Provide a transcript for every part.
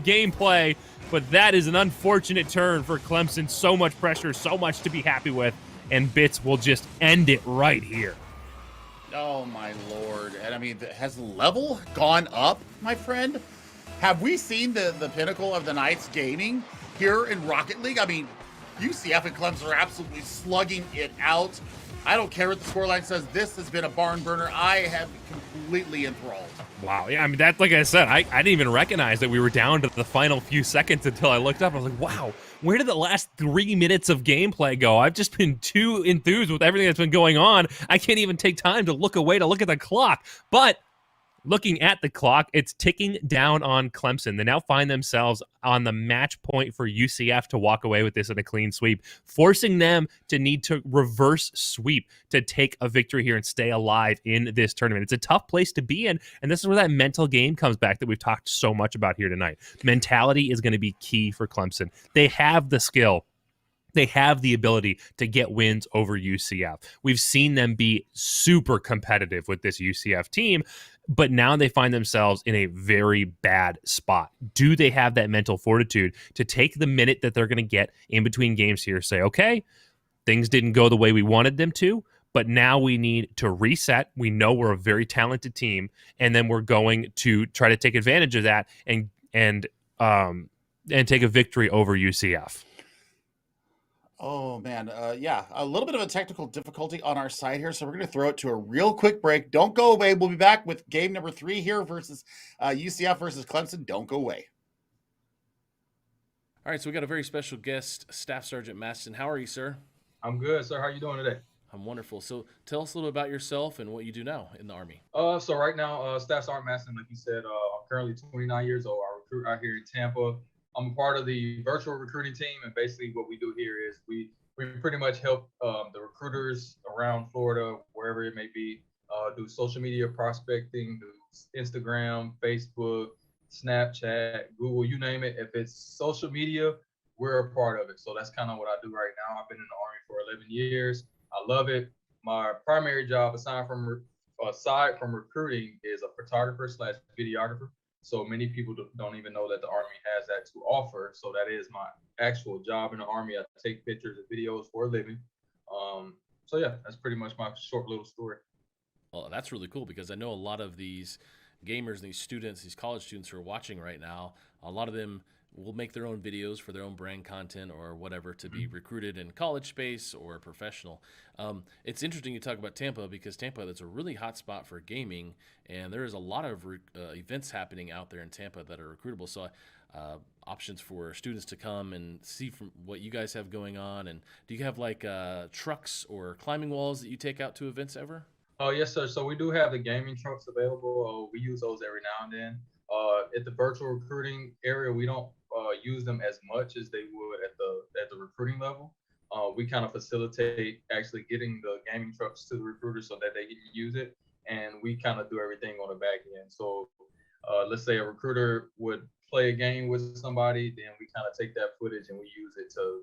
gameplay, but that is an unfortunate turn for Clemson. So much pressure, so much to be happy with, and Bits will just end it right here. Oh, my Lord. And I mean, has the level gone up, my friend? Have we seen the pinnacle of the night's gaming here in Rocket League? I mean, UCF and Clemson are absolutely slugging it out. I don't care what the scoreline says. This has been a barn burner. I have completely enthralled. Wow. Yeah, I mean, that's like I said, I didn't even recognize that we were down to the final few seconds until I looked up. I was like, wow, where did the last 3 minutes of gameplay go? I've just been too enthused with everything that's been going on. I can't even take time to look away to look at the clock. But looking at the clock, it's ticking down on Clemson. They now find themselves on the match point for UCF to walk away with this in a clean sweep, forcing them to need to reverse sweep to take a victory here and stay alive in this tournament. It's a tough place to be in, and this is where that mental game comes back that we've talked so much about here tonight. Mentality is going to be key for Clemson. They have the skill. They have the ability to get wins over UCF. We've seen them be super competitive with this UCF team, but now they find themselves in a very bad spot. Do they have that mental fortitude to take the minute that they're going to get in between games here, say, okay, things didn't go the way we wanted them to, but now we need to reset. We know we're a very talented team, and then we're going to try to take advantage of that and take a victory over UCF. Oh, man. Yeah, a little bit of a technical difficulty on our side here, so we're going to throw it to a real quick break. Don't go away. We'll be back with game number 3 here versus UCF versus Clemson. Don't go away. All right, so we got a very special guest, Staff Sergeant Maston. How are you, sir? I'm good, sir. How are you doing today? I'm wonderful. So tell us a little about yourself and what you do now in the Army. So right now, Staff Sergeant Maston, like you said, I'm currently 29 years old. I recruit out here in Tampa. I'm a part of the virtual recruiting team, and basically what we do here is we pretty much help the recruiters around Florida, wherever it may be, do social media prospecting, do Instagram, Facebook, Snapchat, Google, you name it. If it's social media, we're a part of it. So that's kind of what I do right now. I've been in the Army for 11 years. I love it. My primary job, aside from recruiting, is a photographer / videographer. So many people don't even know that the Army has that to offer. So that is my actual job in the Army. I take pictures and videos for a living. So yeah, that's pretty much my short little story. Well, that's really cool because I know a lot of these gamers, these students, these college students who are watching right now, a lot of them will make their own videos for their own brand content or whatever to be recruited in college space or professional. It's interesting you talk about Tampa because Tampa, that's a really hot spot for gaming, and there is a lot of events happening out there in Tampa that are recruitable. So options for students to come and see from what you guys have going on. And do you have like trucks or climbing walls that you take out to events ever? Oh, yes, sir. So we do have the gaming trucks available. We use those every now and then. At the virtual recruiting area, we don't use them as much as they would at the recruiting level. We kind of facilitate actually getting the gaming trucks to the recruiters so that they can use it, and we kind of do everything on the back end. So let's say a recruiter would play a game with somebody, then we kind of take that footage and we use it to,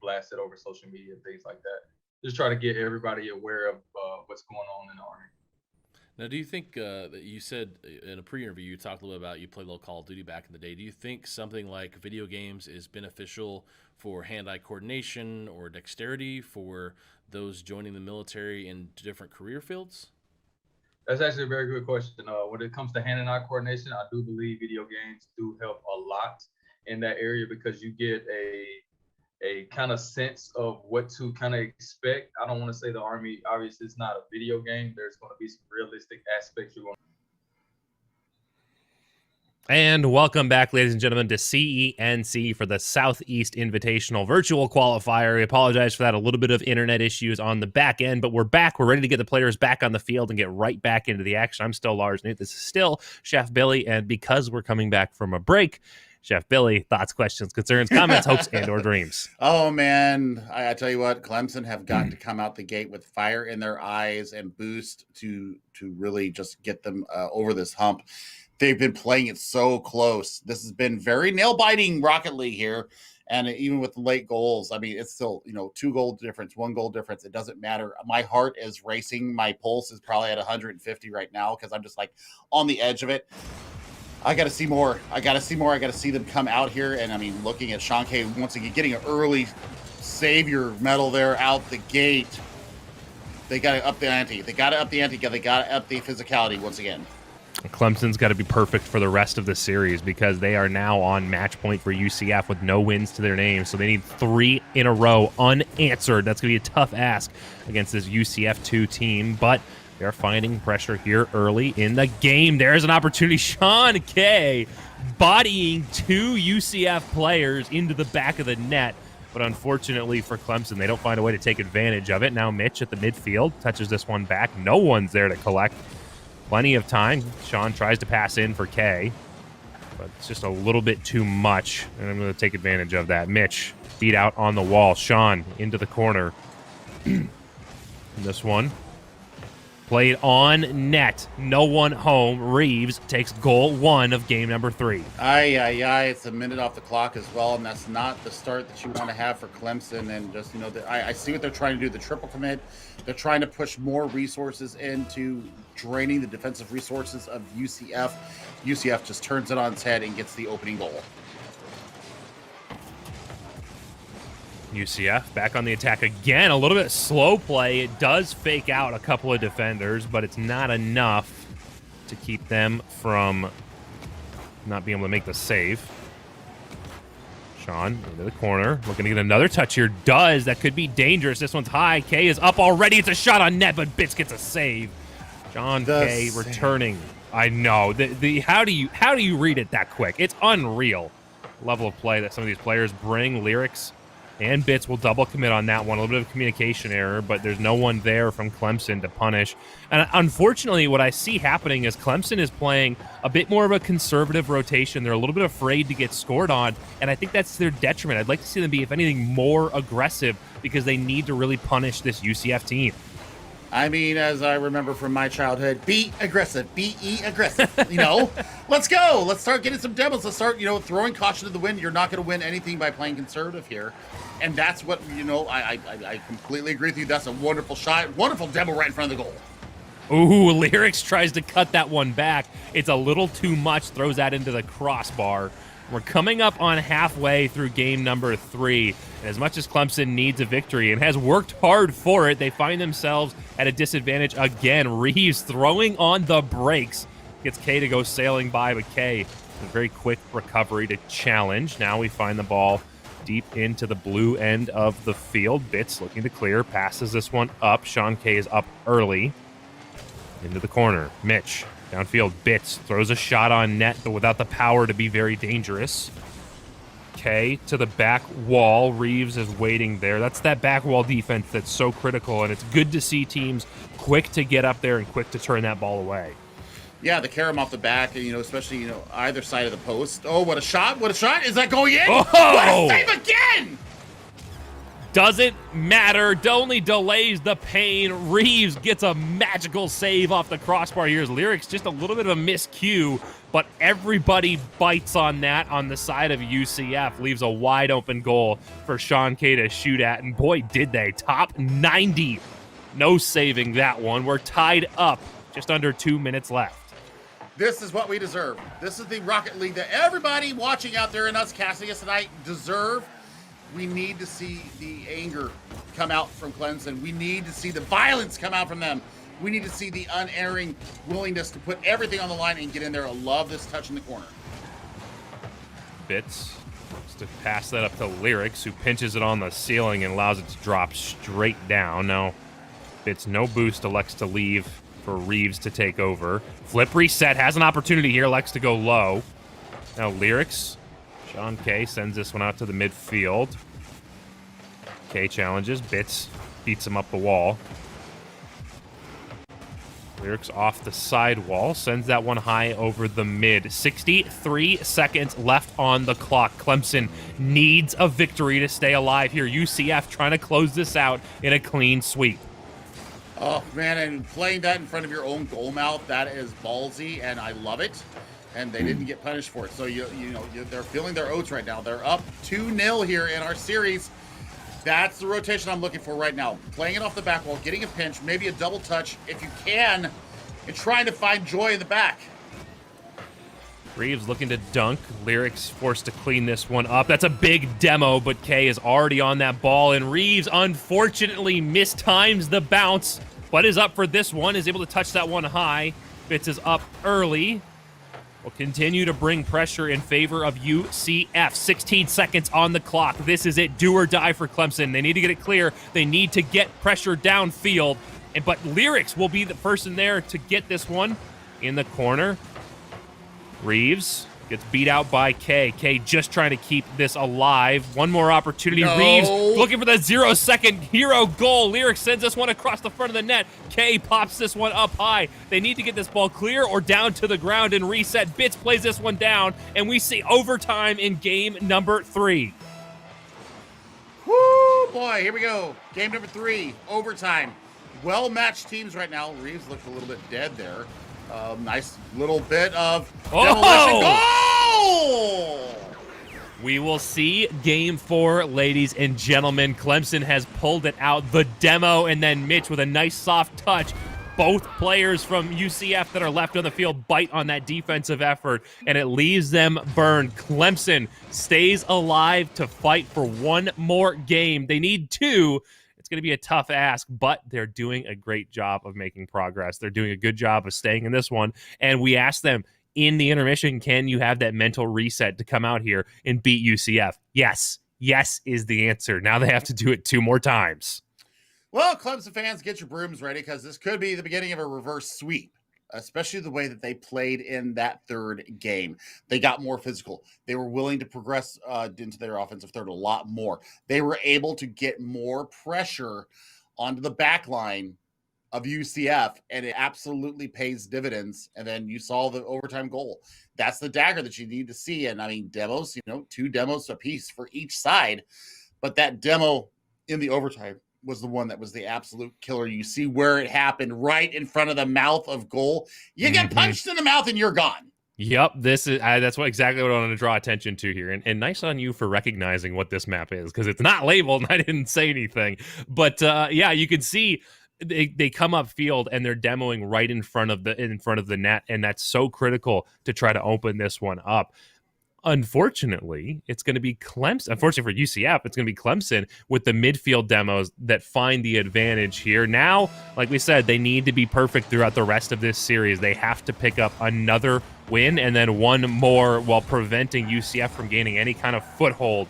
blast it over social media and things like that. Just try to get everybody aware of what's going on in the Army. Now, do you think that you said in a pre-interview you talked a little about you played a little Call of Duty back in the day. Do you think something like video games is beneficial for hand-eye coordination or dexterity for those joining the military in different career fields? That's actually a very good question. When it comes to hand and eye coordination, I do believe video games do help a lot in that area because you get a kind of sense of what to kind of expect. I don't want to say the Army, obviously it's not a video game. There's going to be some realistic aspects you're going to. And welcome back, ladies and gentlemen, to CENC for the Southeast Invitational Virtual Qualifier. We apologize for that, a little bit of internet issues on the back end, but we're back. We're ready to get the players back on the field and get right back into the action. I'm still Lars Newt. This is still Chef Billy, and because we're coming back from a break, Chef Billy, thoughts, questions, concerns, comments, hopes, and or dreams. Oh, man. I tell you what, Clemson have got to come out the gate with fire in their eyes and boost to really just get them over this hump. They've been playing it so close. This has been very nail-biting Rocket League here. And even with the late goals, I mean, it's still, 2 goal difference, 1 goal difference. It doesn't matter. My heart is racing. My pulse is probably at 150 right now because I'm just like on the edge of it. I got to see more. I got to see them come out here. And I mean, looking at Sean K once again, getting an early savior medal there out the gate. They got to up the ante. They got to up the physicality once again. Clemson's got to be perfect for the rest of the series because they are now on match point for UCF with no wins to their name. So they need 3 in a row unanswered. That's going to be a tough ask against this UCF2 team, but they're finding pressure here early in the game. There's an opportunity. Sean K bodying 2 UCF players into the back of the net. But unfortunately for Clemson, they don't find a way to take advantage of it. Now Mitch at the midfield touches this one back. No one's there to collect. Plenty of time. Sean tries to pass in for K, but it's just a little bit too much, and I'm going to take advantage of that. Mitch beat out on the wall. Sean into the corner. This one played on net. No one home. Reeves takes goal 1 of game number 3. It's a minute off the clock as well, and that's not the start that you want to have for Clemson. And just, I see what they're trying to do. The triple commit. They're trying to push more resources into draining the defensive resources of UCF. UCF just turns it on its head and gets the opening goal. UCF back on the attack again. A little bit slow play. It does fake out a couple of defenders, but it's not enough to keep them from not being able to make the save. Sean into the corner. Looking to get another touch here. Does. That could be dangerous. This one's high. K is up already. It's a shot on net, but Bitts gets a save. John K returning. I know. How do you read it that quick? It's unreal. Level of play that some of these players bring. Lyrics and Bitts will double commit on that one. A little bit of communication error, but there's no one there from Clemson to punish. And unfortunately, what I see happening is Clemson is playing a bit more of a conservative rotation. They're a little bit afraid to get scored on, and I think that's to their detriment. I'd like to see them be, if anything, more aggressive because they need to really punish this UCF team. I mean, as I remember from my childhood, be aggressive, be aggressive. Let's go. Let's start getting some demos. Let's start, throwing caution to the wind. You're not going to win anything by playing conservative here. And that's what, I completely agree with you. That's a wonderful shot. Wonderful demo right in front of the goal. Ooh, Lyrics tries to cut that one back. It's a little too much, throws that into the crossbar. We're coming up on halfway through game number 3. And as much as Clemson needs a victory and has worked hard for it, they find themselves at a disadvantage again. Reeves throwing on the brakes. Gets K to go sailing by, but K, a very quick recovery to challenge. Now we find the ball deep into the blue end of the field. Bitts looking to clear, passes this one up. Sean K is up early. Into the corner. Mitch, downfield. Bitts throws a shot on net, but without the power to be very dangerous. K to the back wall. Reeves is waiting there. That's that back wall defense that's so critical, and it's good to see teams quick to get up there and quick to turn that ball away. Yeah, the carom off the back, especially, either side of the post. Oh, what a shot. What a shot. Is that going in? Oh! What a save again! Doesn't matter. Only delays the pain. Reeves gets a magical save off the crossbar. Here's Lyrics, just a little bit of a miscue, but everybody bites on that on the side of UCF. Leaves a wide open goal for Sean K to shoot at, and boy, did they. Top 90. No saving that one. We're tied up. Just under 2 minutes left. This is what we deserve. This is the Rocket League that everybody watching out there and us casting us tonight deserve. We need to see the anger come out from Clemson. We need to see the violence come out from them. We need to see the unerring willingness to put everything on the line and get in there. I love this touch in the corner. Bitts wants to pass that up to Lyrics, who pinches it on the ceiling and allows it to drop straight down. Now, Bitts, no boost, elects to leave for Reeves to take over. Flip reset, has an opportunity here, elects to go low. Now Lyrics, Sean K sends this one out to the midfield. K challenges, Bitts beats him up the wall. Lyrics off the sidewall, sends that one high over the mid. 63 seconds left on the clock. Clemson needs a victory to stay alive here. UCF trying to close this out in a clean sweep. Oh, man, and playing that in front of your own goal mouth, that is ballsy, and I love it. And they didn't get punished for it. So, they're feeling their oats right now. They're up 2-0 here in our series. That's the rotation I'm looking for right now. Playing it off the back wall, getting a pinch, maybe a double touch if you can, and trying to find joy in the back. Reeves looking to dunk. Lyrics forced to clean this one up. That's a big demo, but K is already on that ball, and Reeves unfortunately mistimes the bounce, but is up for this one, is able to touch that one high. Fitz is up early. Will continue to bring pressure in favor of UCF. 16 seconds on the clock. This is it. Do or die for Clemson. They need to get it clear. They need to get pressure downfield. But Lyrics will be the person there to get this one in the corner. Reeves gets beat out by K. K just trying to keep this alive. One more opportunity. No. Reeves looking for the 0-second hero goal. Lyrics sends this one across the front of the net. K pops this one up high. They need to get this ball clear or down to the ground and reset. Bitz plays this one down, and we see overtime in game number 3. Woo, boy, here we go. Game number 3, overtime. Well-matched teams right now. Reeves looked a little bit dead there. Nice little bit of demolition goal! We will see game 4, ladies and gentlemen. Clemson has pulled it out. The demo, and then Mitch with a nice soft touch. Both players from UCF that are left on the field bite on that defensive effort, and it leaves them burned. Clemson stays alive to fight for one more game. They need 2. It's going to be a tough ask, but they're doing a great job of making progress. They're doing a good job of staying in this one. And we asked them in the intermission, can you have that mental reset to come out here and beat UCF? Yes. Yes is the answer. Now they have to do it 2 more times. Well, Clemson fans, get your brooms ready because this could be the beginning of a reverse sweep, especially the way that they played in that third game. They got more physical. They were willing to progress into their offensive third a lot more. They were able to get more pressure onto the back line of UCF, and it absolutely pays dividends. And then you saw the overtime goal. That's the dagger that you need to see. And I mean, demos, 2 demos apiece for each side. But that demo in the overtime was the one that was the absolute killer. You see where it happened right in front of the mouth of goal. You get punched in the mouth and you're gone. Yep, that's exactly what I wanted to draw attention to here. And nice on you for recognizing what this map is, because it's not labeled and I didn't say anything. But yeah, you can see they come up field and they're demoing right in front of the net, and that's so critical to try to open this one up. Unfortunately, it's going to be Clemson. Unfortunately for UCF, it's going to be Clemson with the midfield demos that find the advantage here. Now, like we said, they need to be perfect throughout the rest of this series. They have to pick up another win and then one more while preventing UCF from gaining any kind of foothold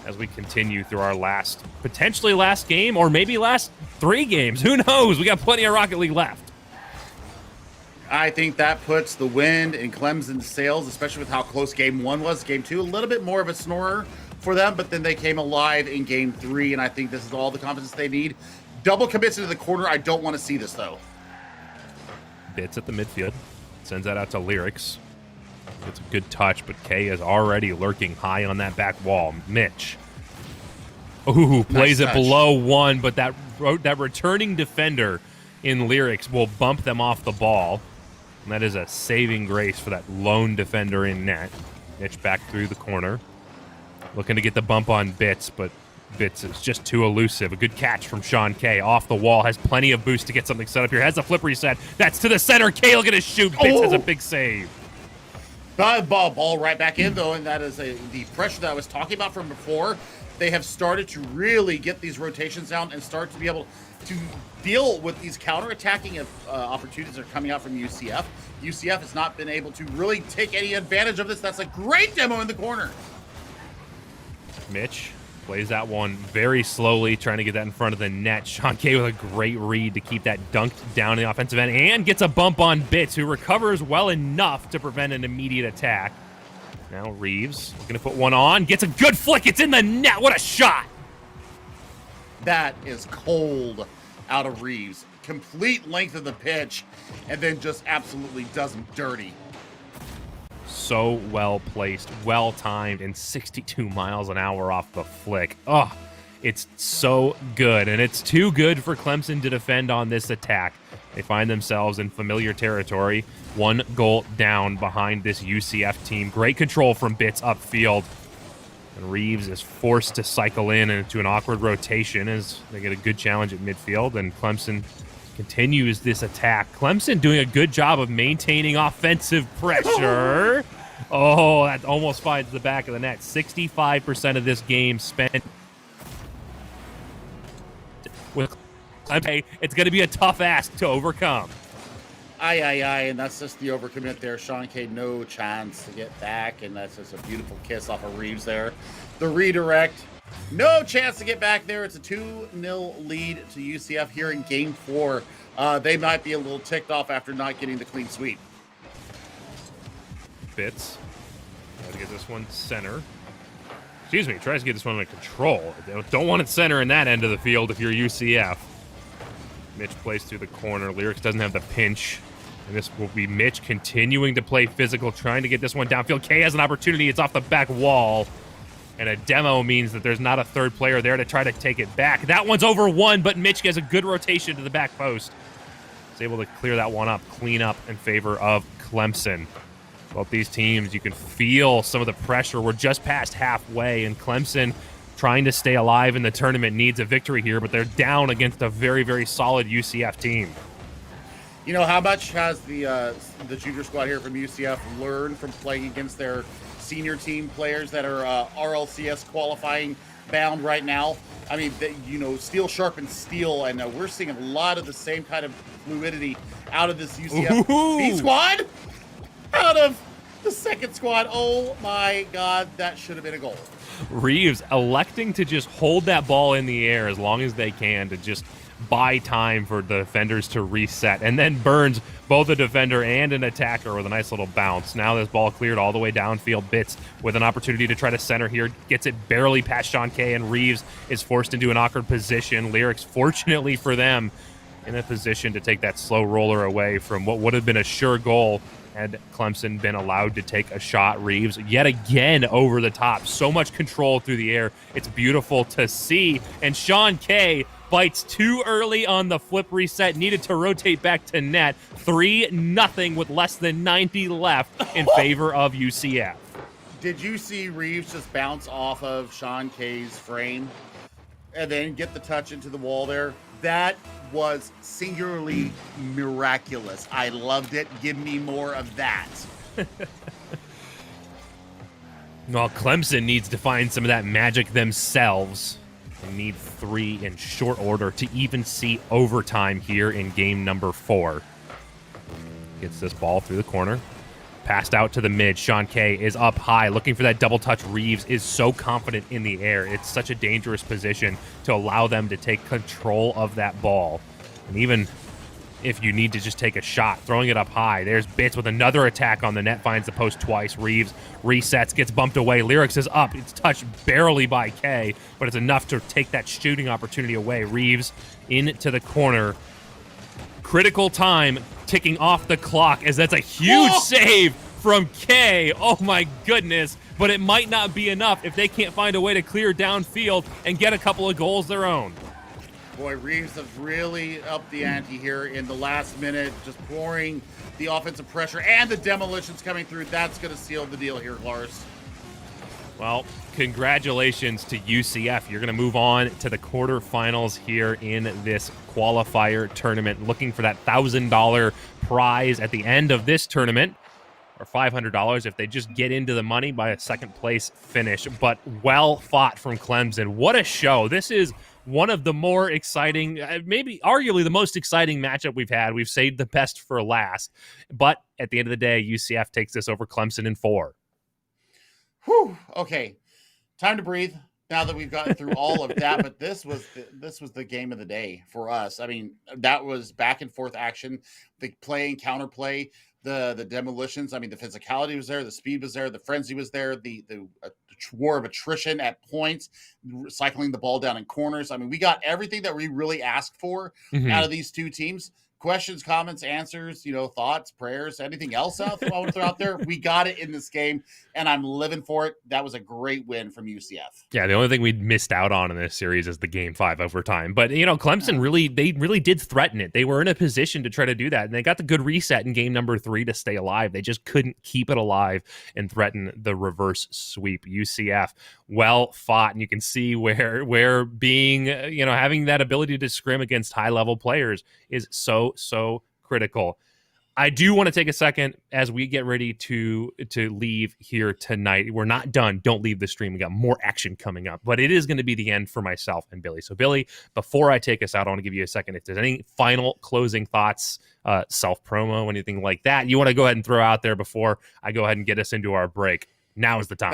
as we continue through our potentially last game, or maybe last 3 games. Who knows? We got plenty of Rocket League left. I think that puts the wind in Clemson's sails, especially with how close game 1 was. Game 2, a little bit more of a snorer for them, but then they came alive in game 3, and I think this is all the confidence they need. Double commits into the corner. I don't want to see this, though. Bits at the midfield. Sends that out to Lyrics. It's a good touch, but K is already lurking high on that back wall. Mitch. Ooh, plays it below 1, but that returning defender in Lyrics will bump them off the ball. And that is a saving grace for that lone defender in net. Mitch back through the corner. Looking to get the bump on Bits, but Bits is just too elusive. A good catch from Sean K. Off the wall. Has plenty of boost to get something set up here. Has a flip reset. That's to the center. K looking to shoot. Bits has a big save. Ball right back in, though, and that is the pressure that I was talking about from before. They have started to really get these rotations down and start to be able to deal with these counterattacking opportunities that are coming out from UCF. UCF has not been able to really take any advantage of this. That's a great demo in the corner. Mitch plays that one very slowly, trying to get that in front of the net. Sean K with a great read to keep that dunked down in the offensive end, and gets a bump on Bits, who recovers well enough to prevent an immediate attack. Now Reeves looking to put one on. Gets a good flick. It's in the net. What a shot. That is cold out of Reeves. Complete length of the pitch, and then just absolutely does him dirty. So well placed, well timed, and 62 miles an hour off the flick. Oh, it's so good, and it's too good for Clemson to defend on this attack. They find themselves in familiar territory, 1 goal down behind this UCF team. Great control from Bits upfield. And Reeves is forced to cycle in into an awkward rotation as they get a good challenge at midfield, and Clemson continues this attack. Clemson doing a good job of maintaining offensive pressure. Oh, that almost finds the back of the net. 65% of this game spent with Clemson. It's going to be a tough ask to overcome. Aye, and that's just the overcommit there. Sean K, no chance to get back, and that's just a beautiful kiss off of Reeves there. The redirect, no chance to get back there. It's a 2-0 lead to UCF here in Game 4. They might be a little ticked off after not getting the clean sweep. Fitz. Try to get this one center. Excuse me, tries to get this one under control. Don't want it center in that end of the field if you're UCF. Mitch plays through the corner. Lyrics doesn't have the pinch. And this will be Mitch continuing to play physical, trying to get this one downfield. K has an opportunity. It's off the back wall. And a demo means that there's not a third player there to try to take it back. That one's over one, but Mitch gets a good rotation to the back post. He's able to clear that one up, clean up in favor of Clemson. Both these teams, you can feel some of the pressure. We're just past halfway, and Clemson, trying to stay alive in the tournament, needs a victory here, but they're down against a very, very solid UCF team. You know, how much has the junior squad here from UCF learned from playing against their senior team players that are RLCS qualifying bound right now? I mean, steel sharpens steel, and we're seeing a lot of the same kind of fluidity out of this UCF B squad. Out of the second squad. Oh my God, that should have been a goal. Reeves electing to just hold that ball in the air as long as they can to just buy time for the defenders to reset, and then burns both a defender and an attacker with a nice little bounce. Now this ball cleared all the way downfield. Bitts with an opportunity to try to center here, gets it barely past Sean K, and Reeves is forced into an awkward position. Lyrics, fortunately for them, in a position to take that slow roller away from what would have been a sure goal had Clemson been allowed to take a shot. Reeves yet again over the top. So much control through the air. It's beautiful to see. And Sean K bites too early on the flip reset. Needed to rotate back to net. 3-0 with less than 90 left in favor of UCF. Did you see Reeves just bounce off of Sean K's frame and then get the touch into the wall there? That was singularly miraculous. I loved it. Give me more of that. Well, Clemson needs to find some of that magic themselves. They need 3 in short order to even see overtime here in game number 4. Gets this ball through the corner. Passed out to the mid. Sean K is up high, looking for that double touch. Reeves is so confident in the air. It's such a dangerous position to allow them to take control of that ball. And even if you need to just take a shot, throwing it up high, there's Bitts with another attack on the net, finds the post twice. Reeves resets, gets bumped away. Lyrics is up. It's touched barely by K, but it's enough to take that shooting opportunity away. Reeves into the corner. Critical time ticking off the clock, as that's a huge save from K. Oh my goodness. But it might not be enough if they can't find a way to clear downfield and get a couple of goals their own. Boy, Reeves has really upped the ante here in the last minute, just pouring the offensive pressure and the demolitions coming through. That's going to seal the deal here, Lars. Well, congratulations to UCF. You're going to move on to the quarterfinals here in this qualifier tournament, looking for that $1,000 prize at the end of this tournament, or $500 if they just get into the money by a second place finish. But well fought from Clemson. What a show. This is one of the more exciting, maybe arguably the most exciting matchup we've had. We've saved the best for last. But at the end of the day, UCF takes this over Clemson in 4. Whew. Okay, time to breathe now that we've gotten through all of that. But this was the game of the day for us. I mean, that was back and forth action, the play and counterplay, the demolitions. I mean, the physicality was there, the speed was there, the frenzy was there, the war of attrition at points, cycling the ball down in corners. I mean, we got everything that we really asked for out of these two teams. Questions, comments, answers, thoughts, prayers, anything else I want to throw out there. We got it in this game, and I'm living for it. That was a great win from UCF. Yeah, the only thing we missed out on in this series is the Game 5 overtime. But, Clemson really did threaten it. They were in a position to try to do that, and they got the good reset in game number 3 to stay alive. They just couldn't keep it alive and threaten the reverse sweep. UCF, well fought, and you can see where being, having that ability to scrim against high-level players is so critical. I do want to take a second as we get ready to leave here tonight. We're not done. Don't leave the stream. We got more action coming up, but it is going to be the end for myself and Billy. So Billy, before I take us out, I want to give you a second. If there's any final closing thoughts, self promo, anything like that, you want to go ahead and throw out there before I go ahead and get us into our break. Now is the time.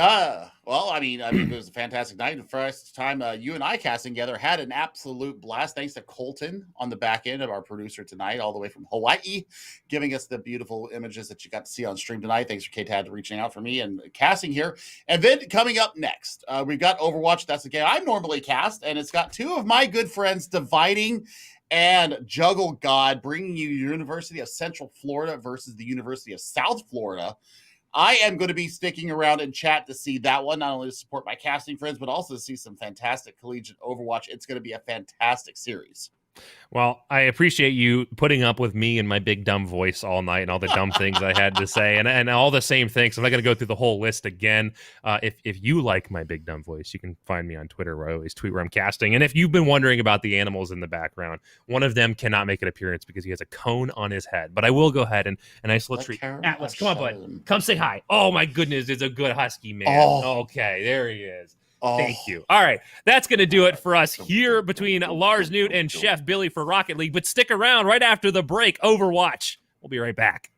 Well, I mean, it was a fantastic night. The first time you and I casting together, had an absolute blast. Thanks to Colton on the back end of our producer tonight, all the way from Hawaii, giving us the beautiful images that you got to see on stream tonight. Thanks for K-Tad reaching out for me and casting here. And then coming up next, we've got Overwatch. That's the game I normally cast, and it's got two of my good friends dividing and Juggle God, bringing you University of Central Florida versus the University of South Florida. I am going to be sticking around in chat to see that one, not only to support my casting friends, but also to see some fantastic collegiate Overwatch. It's going to be a fantastic series. Well, I appreciate you putting up with me and my big dumb voice all night and all the dumb things I had to say and all the same things. I'm not going to go through the whole list again. If you like my big dumb voice, you can find me on Twitter where I always tweet where I'm casting. And if you've been wondering about the animals in the background, one of them cannot make an appearance because he has a cone on his head. But I will go ahead and a nice little treat. Atlas, come on, bud. Come say hi. Oh, my goodness. It's a good husky man. Oh. Okay, there he is. Oh. Thank you. All right. That's going to do it for us here between Lars Newt and Chef Billy for Rocket League. But stick around right after the break. Overwatch. We'll be right back.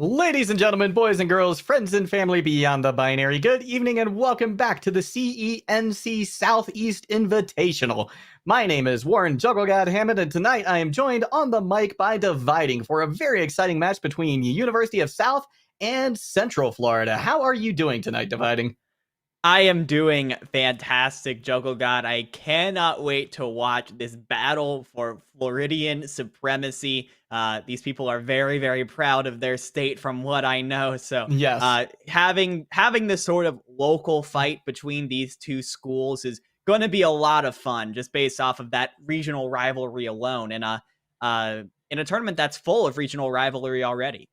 Ladies and gentlemen, boys and girls, friends and family beyond the binary, good evening and welcome back to the CENC Southeast Invitational. My name is Warren Jugglegod Hammond, and tonight I am joined on the mic by Dividing for a very exciting match between University of South and Central Florida. How are you doing tonight, Dividing? I am doing fantastic, Jugglegod. I cannot wait to watch this battle for Floridian supremacy. These people are very, very proud of their state from what I know. So Yes. having this sort of local fight between these two schools is going to be a lot of fun just based off of that regional rivalry alone. And in a tournament that's full of regional rivalry already.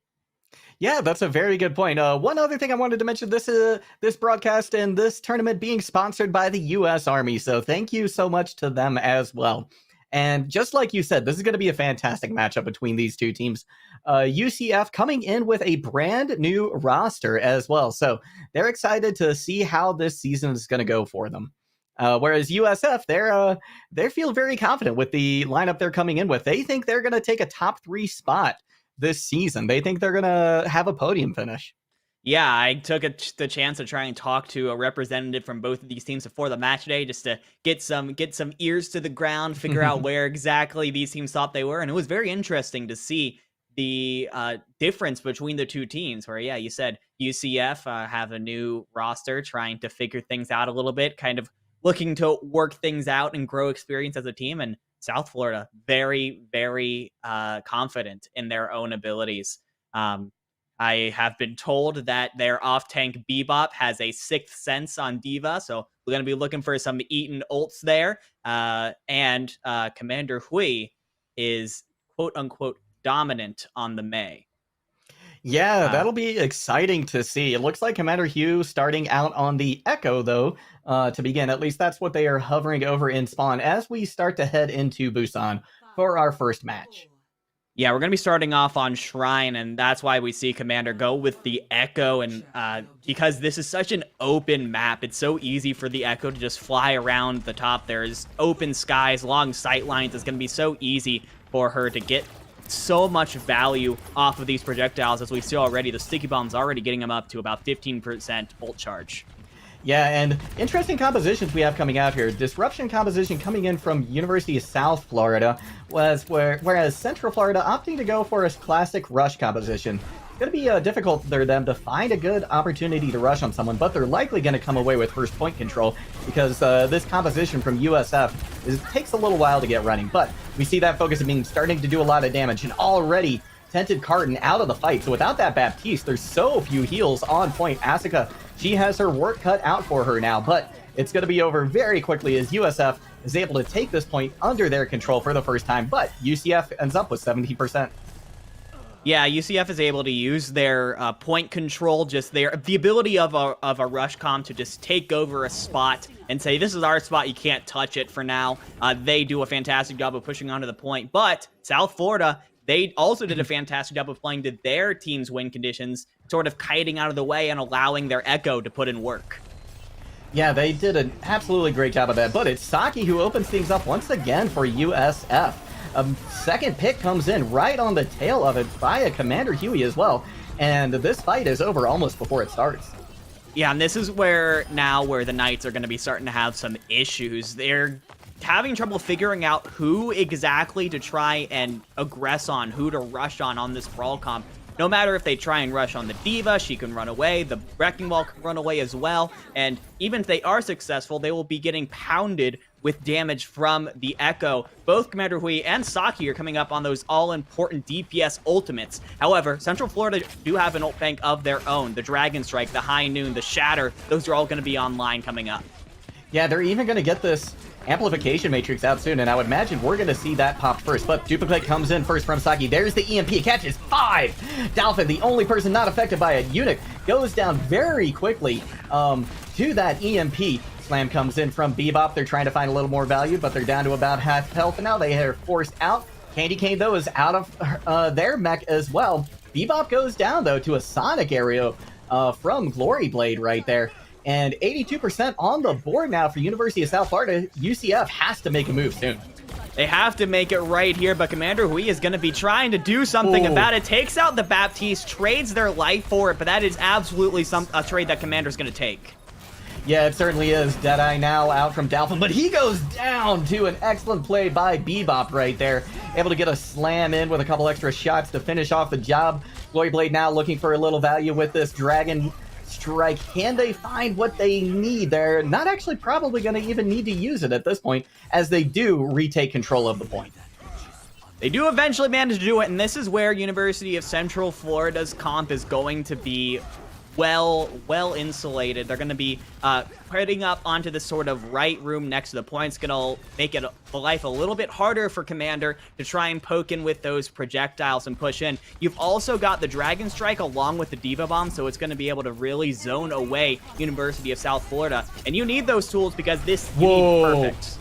Yeah, that's a very good point. One other thing I wanted to mention, this broadcast and this tournament being sponsored by the U.S. Army, so thank you so much to them as well. And just like you said, this is going to be a fantastic matchup between these two teams. UCF coming in with a brand new roster as well, so they're excited to see how this season is going to go for them. Whereas USF, they feel very confident with the lineup they're coming in with. They think they're going to take a top 3 spot this season. They think they're going to have a podium finish. Yeah, I took the chance to try and talk to a representative from both of these teams before the match today, just to get some ears to the ground, figure out where exactly these teams thought they were. And it was very interesting to see the difference between the two teams where, yeah, you said UCF have a new roster trying to figure things out a little bit, kind of looking to work things out and grow experience as a team. And South Florida, very, very confident in their own abilities. I have been told that their off-tank Bebop has a 6th sense on Diva, so we're going to be looking for some Eaton ults there. And Commander Hui is quote-unquote dominant on the Mei. Yeah, that'll be exciting to see. It looks like Commander Hugh starting out on the Echo, though, to begin. At least that's what they are hovering over in spawn as we start to head into Busan for our first match. Yeah, we're going to be starting off on Shrine, and that's why we see Commander go with the Echo. And because this is such an open map, it's so easy for the Echo to just fly around the top. There's open skies, long sight lines. It's going to be so easy for her to get so much value off of these projectiles. As we see already, the sticky bomb's already getting them up to about 15% ult charge. Yeah, and interesting compositions we have coming out here. Disruption composition coming in from University of South Florida, whereas Central Florida opting to go for a classic rush composition. It's going to be difficult for them to find a good opportunity to rush on someone, but they're likely going to come away with first point control because this composition from USF takes a little while to get running. But we see that focus being starting to do a lot of damage, and already Tented Carton out of the fight. So without that Baptiste, there's so few heals on point. Asuka, she has her work cut out for her now, but it's going to be over very quickly as USF is able to take this point under their control for the first time, but UCF ends up with 70%. Yeah, UCF is able to use their point control, just the ability of a rush comm to just take over a spot and say, this is our spot, you can't touch it for now. They do a fantastic job of pushing onto the point, but South Florida, they also did a fantastic job of playing to their team's win conditions, sort of kiting out of the way and allowing their Echo to put in work. Yeah, they did an absolutely great job of that, but it's Saki who opens things up once again for USF. Second pick comes in right on the tail of it via Commander Huey as well, and this fight is over almost before it starts. Yeah, and this is where the Knights are going to be starting to have some issues. They're having trouble figuring out who exactly to try and aggress on, who to rush on this brawl comp. No matter if they try and rush on the Diva, she can run away, the Wrecking Ball can run away as well, and even if they are successful, they will be getting pounded with damage from the Echo. Both Commander Hui and Saki are coming up on those all-important DPS ultimates. However, Central Florida do have an ult bank of their own. The Dragon Strike, the High Noon, the Shatter, those are all going to be online coming up. Yeah, they're even going to get this amplification matrix out soon, and I would imagine we're going to see that popped first. But Duplicate comes in first from Saki. There's the EMP, catches 5. Dolphin, the only person not affected by it. Eunuch goes down very quickly to that EMP. Slam comes in from Bebop. They're trying to find a little more value, but they're down to about half health, and now they are forced out. Candy Cane, though, is out of their mech as well. Bebop goes down, though, to a Sonic Aerial from Glory Blade right there. And 82% on the board now for University of South Florida. UCF has to make a move soon. They have to make it right here, but Commander Hui is going to be trying to do something about it. Takes out the Baptiste, trades their life for it, but that is absolutely a trade that Commander's going to take. Yeah, it certainly is. Deadeye now out from Doubtful, but he goes down to an excellent play by Bebop right there. Able to get a slam in with a couple extra shots to finish off the job. Glory Blade now looking for a little value with this Dragon Strike. Can they find what they need? They're not actually probably going to even need to use it at this point, as they do retake control of the point. They do eventually manage to do it, and this is where University of Central Florida's comp is going to be well insulated. They're going to be putting up onto the sort of right room next to the point. It's going to make it life a little bit harder for Commander to try and poke in with those projectiles and push in. You've also got the Dragon Strike along with the Diva Bomb, so it's going to be able to really zone away University of South Florida. And you need those tools because this you need perfect.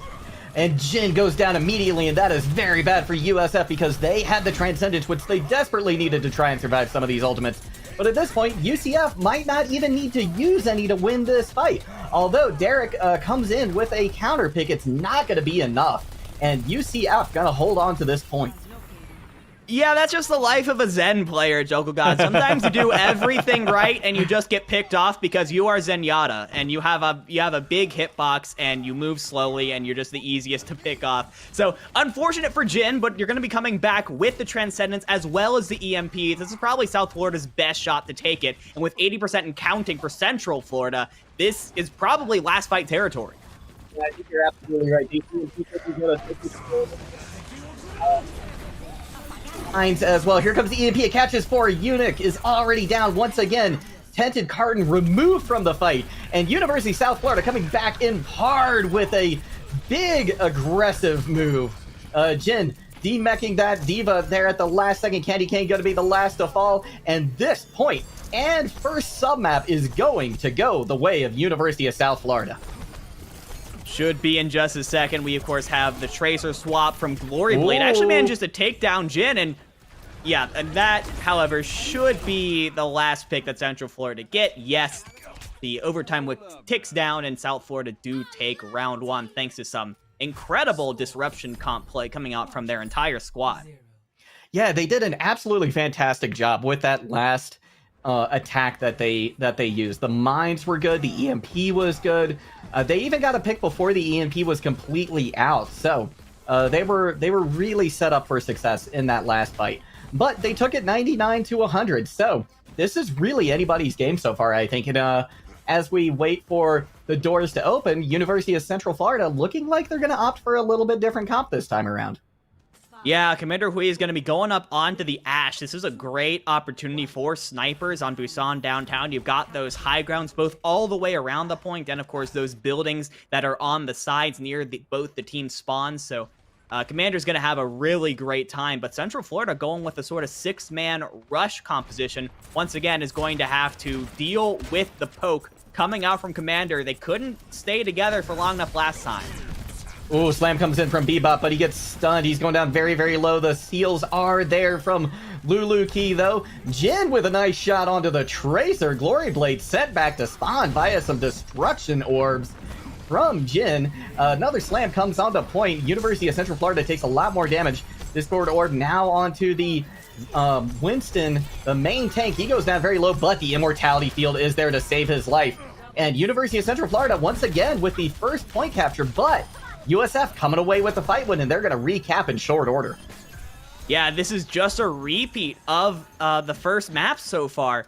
And Jin goes down immediately, and that is very bad for USF because they had the Transcendence, which they desperately needed to try and survive some of these ultimates. But at this point, UCF might not even need to use any to win this fight. Although Derek comes in with a counter pick, it's not going to be enough. And UCF going to hold on to this point. Yeah, that's just the life of a Zen player, Jokel God. Sometimes you do everything right and you just get picked off because you are Zenyatta and you have a big hitbox and you move slowly and you're just the easiest to pick off. So unfortunate for Jin, but you're going to be coming back with the Transcendence as well as the EMP. This is probably South Florida's best shot to take it. And with 80% and counting for Central Florida, this is probably last fight territory. Yeah, I think you're absolutely right. As well. Here comes the EMP. It catches 4. Eunuch is already down once again. Tented Carton removed from the fight. And University of South Florida coming back in hard with a big aggressive move. Jin demeching that Diva there at the last second. Candy Cane going to be the last to fall. And this point and first submap is going to go the way of University of South Florida. Should be in just a second. We, of course, have the Tracer swap from Glory Blade. Actually manages to take down Jin, and yeah, and that, however, should be the last pick that Central Florida get. Yes, the overtime whip ticks down, and South Florida do take round 1, thanks to some incredible disruption comp play coming out from their entire squad. Yeah, they did an absolutely fantastic job with that last attack that they used. The mines were good. The EMP was good. They even got a pick before the EMP was completely out. So they were really set up for success in that last fight. But they took it 99-100. So this is really anybody's game so far, I think. And as we wait for the doors to open, University of Central Florida looking like they're going to opt for a little bit different comp this time around. Yeah, Commander Hui is going to be going up onto the Ash. This is a great opportunity for snipers on Busan downtown. You've got those high grounds both all the way around the point, and of course those buildings that are on the sides near both the team spawns. So Commander's going to have a really great time, but Central Florida going with a sort of 6-man rush composition once again is going to have to deal with the poke coming out from Commander. They couldn't stay together for long enough last time. Ooh, slam comes in from Bebop, but he gets stunned. He's going down very, very low. The seals are there from Lulu Key, though. Jin with a nice shot onto the Tracer. Glory Blade sent back to spawn via some destruction orbs from Jin. Another slam comes onto point. University of Central Florida takes a lot more damage. Discord orb now onto the Winston, the main tank. He goes down very low, but the immortality field is there to save his life. And University of Central Florida once again with the first point capture, but USF coming away with the fight win, and they're going to recap in short order. Yeah, this is just a repeat of the first map so far.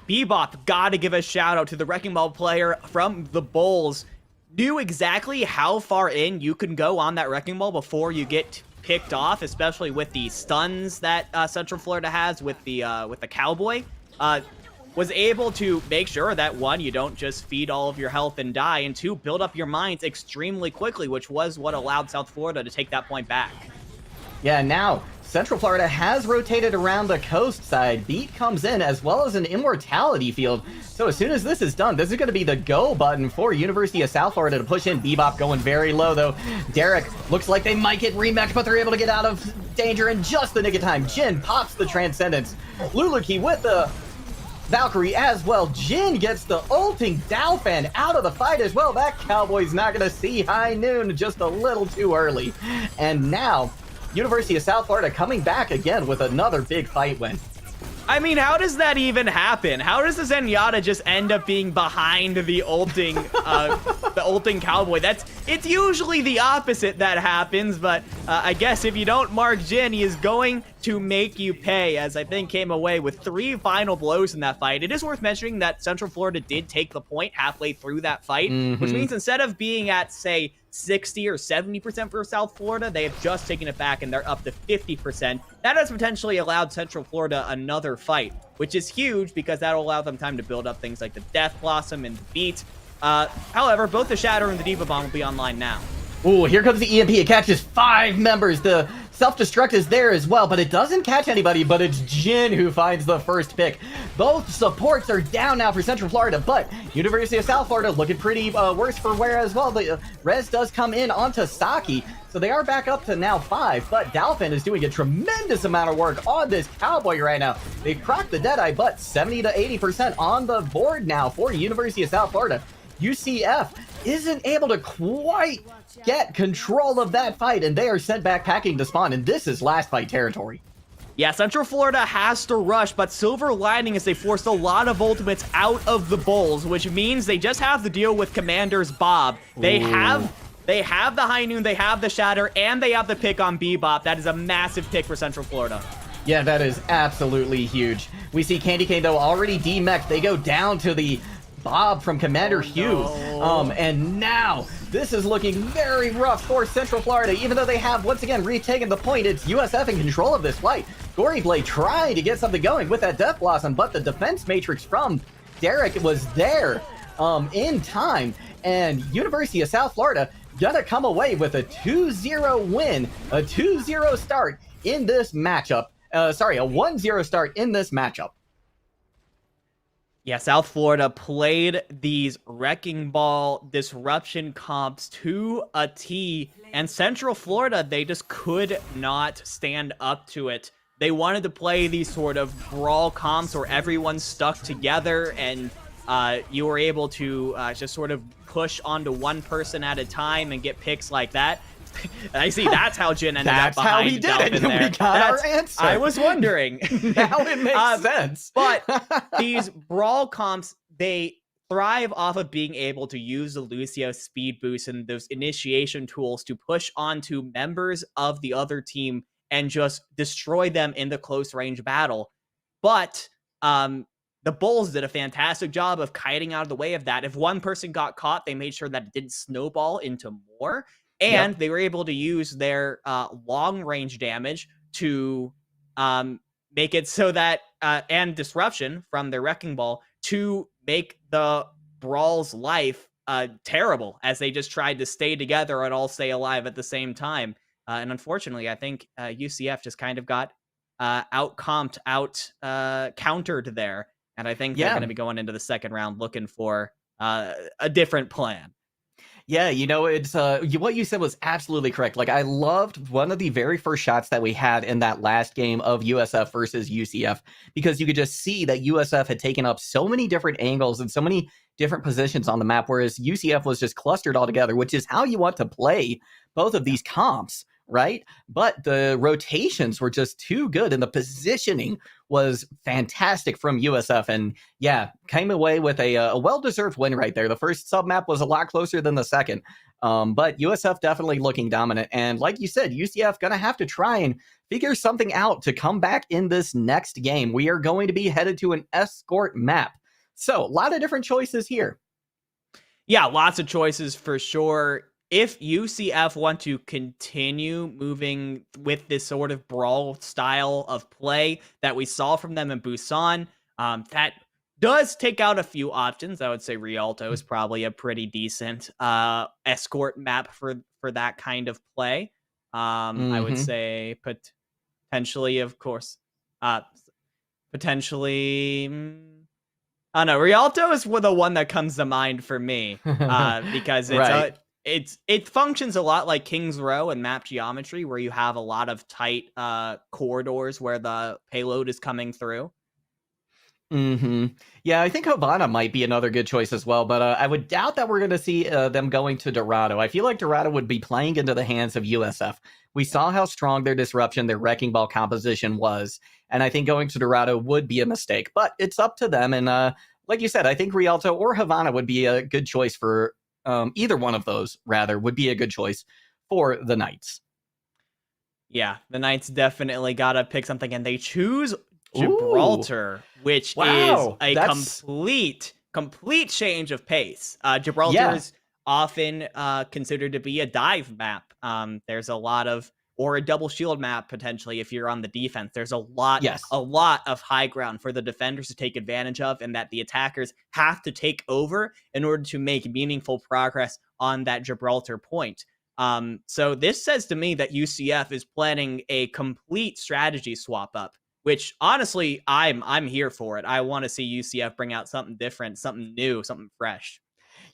Bebop, gotta give a shout out to the Wrecking Ball player from the Bulls. Knew exactly how far in you can go on that Wrecking Ball before you get picked off, especially with the stuns that Central Florida has with the Cowboy. Was able to make sure that, 1, you don't just feed all of your health and die, and 2, build up your mines extremely quickly, which was what allowed South Florida to take that point back. Yeah, now Central Florida has rotated around the coast side. Beat comes in as well as an immortality field. So as soon as this is done, this is going to be the go button for University of South Florida to push in. Bebop going very low, though. Derek looks like they might get rematched, but they're able to get out of danger in just the nick of time. Jin pops the Transcendence. Luluki with the Valkyrie as well. Jin gets the ulting Dalfan out of the fight as well. That Cowboy's not going to see high noon just a little too early. And now, University of South Florida coming back again with another big fight win. I mean, how does that even happen? How does the Zenyatta just end up being behind the ulting Cowboy? It's usually the opposite that happens, but I guess if you don't mark Jin, he is going to make you pay, as I think came away with 3 final blows in that fight. It is worth mentioning that Central Florida did take the point halfway through that fight, which means instead of being at, say, 60 or 70% for South Florida, they have just taken it back and they're up to 50%. That has potentially allowed Central Florida another fight, which is huge because that'll allow them time to build up things like the Death Blossom and the Beat. However, both the Shatter and the Diva Bomb will be online now. Ooh, here comes the EMP. It catches 5 members. The self-destruct is there as well, but it doesn't catch anybody, but it's Jin who finds the first pick. Both supports are down now for Central Florida, but University of South Florida looking pretty worse for wear as well. The res does come in onto Saki, so they are back up to now 5, but Dalfin is doing a tremendous amount of work on this Cowboy right now. They've cracked the Deadeye, but 70 to 80% on the board now for University of South Florida. UCF isn't able to quite get control of that fight, and they are sent back packing to spawn, and this is last fight territory. Yeah, Central Florida has to rush, but silver lining is they forced a lot of ultimates out of the Bulls, which means they just have to deal with Commander's Bob. They have the High Noon, they have the Shatter, and they have the pick on Bebop. That is a massive pick for Central Florida. Yeah, that is absolutely huge. We see Candy Cane, though, already demeched. They go down to the Bob from Commander Hugh. No. And now this is looking very rough for Central Florida, even though they have once again retaken the point. It's USF in control of this fight. Gory Blade trying to get something going with that Death Blossom, but the defense matrix from Derek was there in time, and University of South Florida gonna come away with a 2-0 win, a 2-0 start in this matchup. A 1-0 start in this matchup. Yeah, South Florida played these Wrecking Ball disruption comps to a T, and Central Florida, they just could not stand up to it. They wanted to play these sort of brawl comps where everyone's stuck together, and you were able to just sort of push onto one person at a time and get picks like that. I see. That's how Jin ended up behind. That's how he did it. We got our answer. I was wondering. Now it makes sense. But these brawl comps, they thrive off of being able to use the Lucio speed boost and those initiation tools to push onto members of the other team and just destroy them in the close range battle. But the Bulls did a fantastic job of kiting out of the way of that. If one person got caught, they made sure that it didn't snowball into more. And they were able to use their long-range damage to make it so that, and disruption from their Wrecking Ball, to make the Brawl's life terrible, as they just tried to stay together and all stay alive at the same time. And unfortunately, I think UCF just kind of got out-comped, countered there. And I think they're going to be going into the second round looking for a different plan. Yeah, you know, it's what you said was absolutely correct. Like, I loved one of the very first shots that we had in that last game of USF versus UCF, because you could just see that USF had taken up so many different angles and so many different positions on the map, whereas UCF was just clustered all together, which is how you want to play both of these comps, right? But the rotations were just too good, and the positioning was fantastic from USF, and yeah, came away with a well-deserved win right there. The first sub-map was a lot closer than the second, but USF definitely looking dominant, and like you said, UCF gonna have to try and figure something out to come back in this next game. We are going to be headed to an escort map, so a lot of different choices here. Yeah, lots of choices for sure. If UCF want to continue moving with this sort of brawl style of play that we saw from them in Busan, that does take out a few options. I would say Rialto is probably a pretty decent escort map for that kind of play. I would say potentially, of course, potentially... I don't know, Rialto is the one that comes to mind for me because it's... Right. It functions a lot like King's Row and map geometry, where you have a lot of tight corridors where the payload is coming through. Yeah, I think Havana might be another good choice as well, but I would doubt that we're going to see them going to Dorado. I feel like Dorado would be playing into the hands of USF. We saw how strong their disruption, their wrecking ball composition was, and I think going to Dorado would be a mistake, but it's up to them. And like you said, I think Rialto or Havana would be a good choice for either one of those, rather, would be a good choice for the Knights. Yeah, the Knights definitely got to pick something, and they choose Gibraltar, which is a complete change of pace. Gibraltar is often considered to be a dive map. There's a lot of, or a double shield map potentially if you're on the defense. There's a lot of high ground for the defenders to take advantage of, and that the attackers have to take over in order to make meaningful progress on that Gibraltar point. So this says to me that UCF is planning a complete strategy swap up, which honestly, I'm here for it. I want to see UCF bring out something different, something new, something fresh.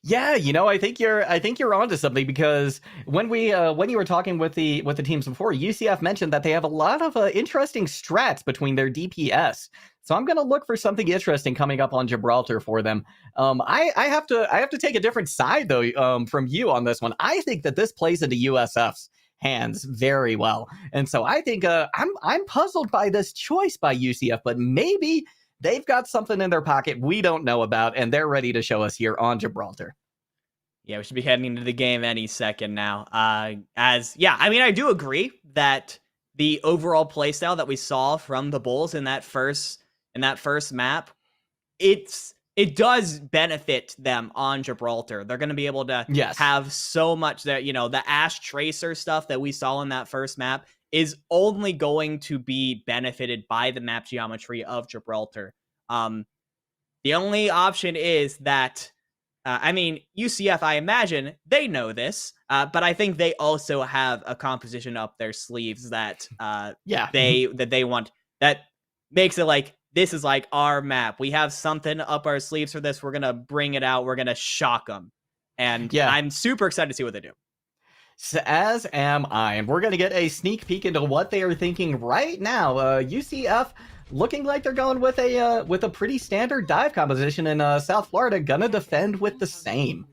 Yeah, I think you're onto something, because when you were talking with the teams before, UCF mentioned that they have a lot of interesting strats between their DPS. So I'm going to look for something interesting coming up on Gibraltar for them. I have to take a different side though from you on this one. I think that this plays into USF's hands very well, and so I think I'm puzzled by this choice by UCF, but maybe they've got something in their pocket we don't know about, and they're ready to show us here on Gibraltar. Yeah, we should be heading into the game any second now. I do agree that the overall playstyle that we saw from the Bulls in that first map, it does benefit them on Gibraltar. They're going to be able to have so much that, the Ash Tracer stuff that we saw in that first map is only going to be benefited by the map geometry of Gibraltar. The only option is that, UCF, I imagine they know this, but I think they also have a composition up their sleeves that they want, that makes it like, this is like our map. We have something up our sleeves for this. We're going to bring it out. We're going to shock them. And I'm super excited to see what they do. So, as am I. And we're going to get a sneak peek into what they are thinking right now. UCF looking like they're going with a pretty standard dive composition, in South Florida going to defend with the same.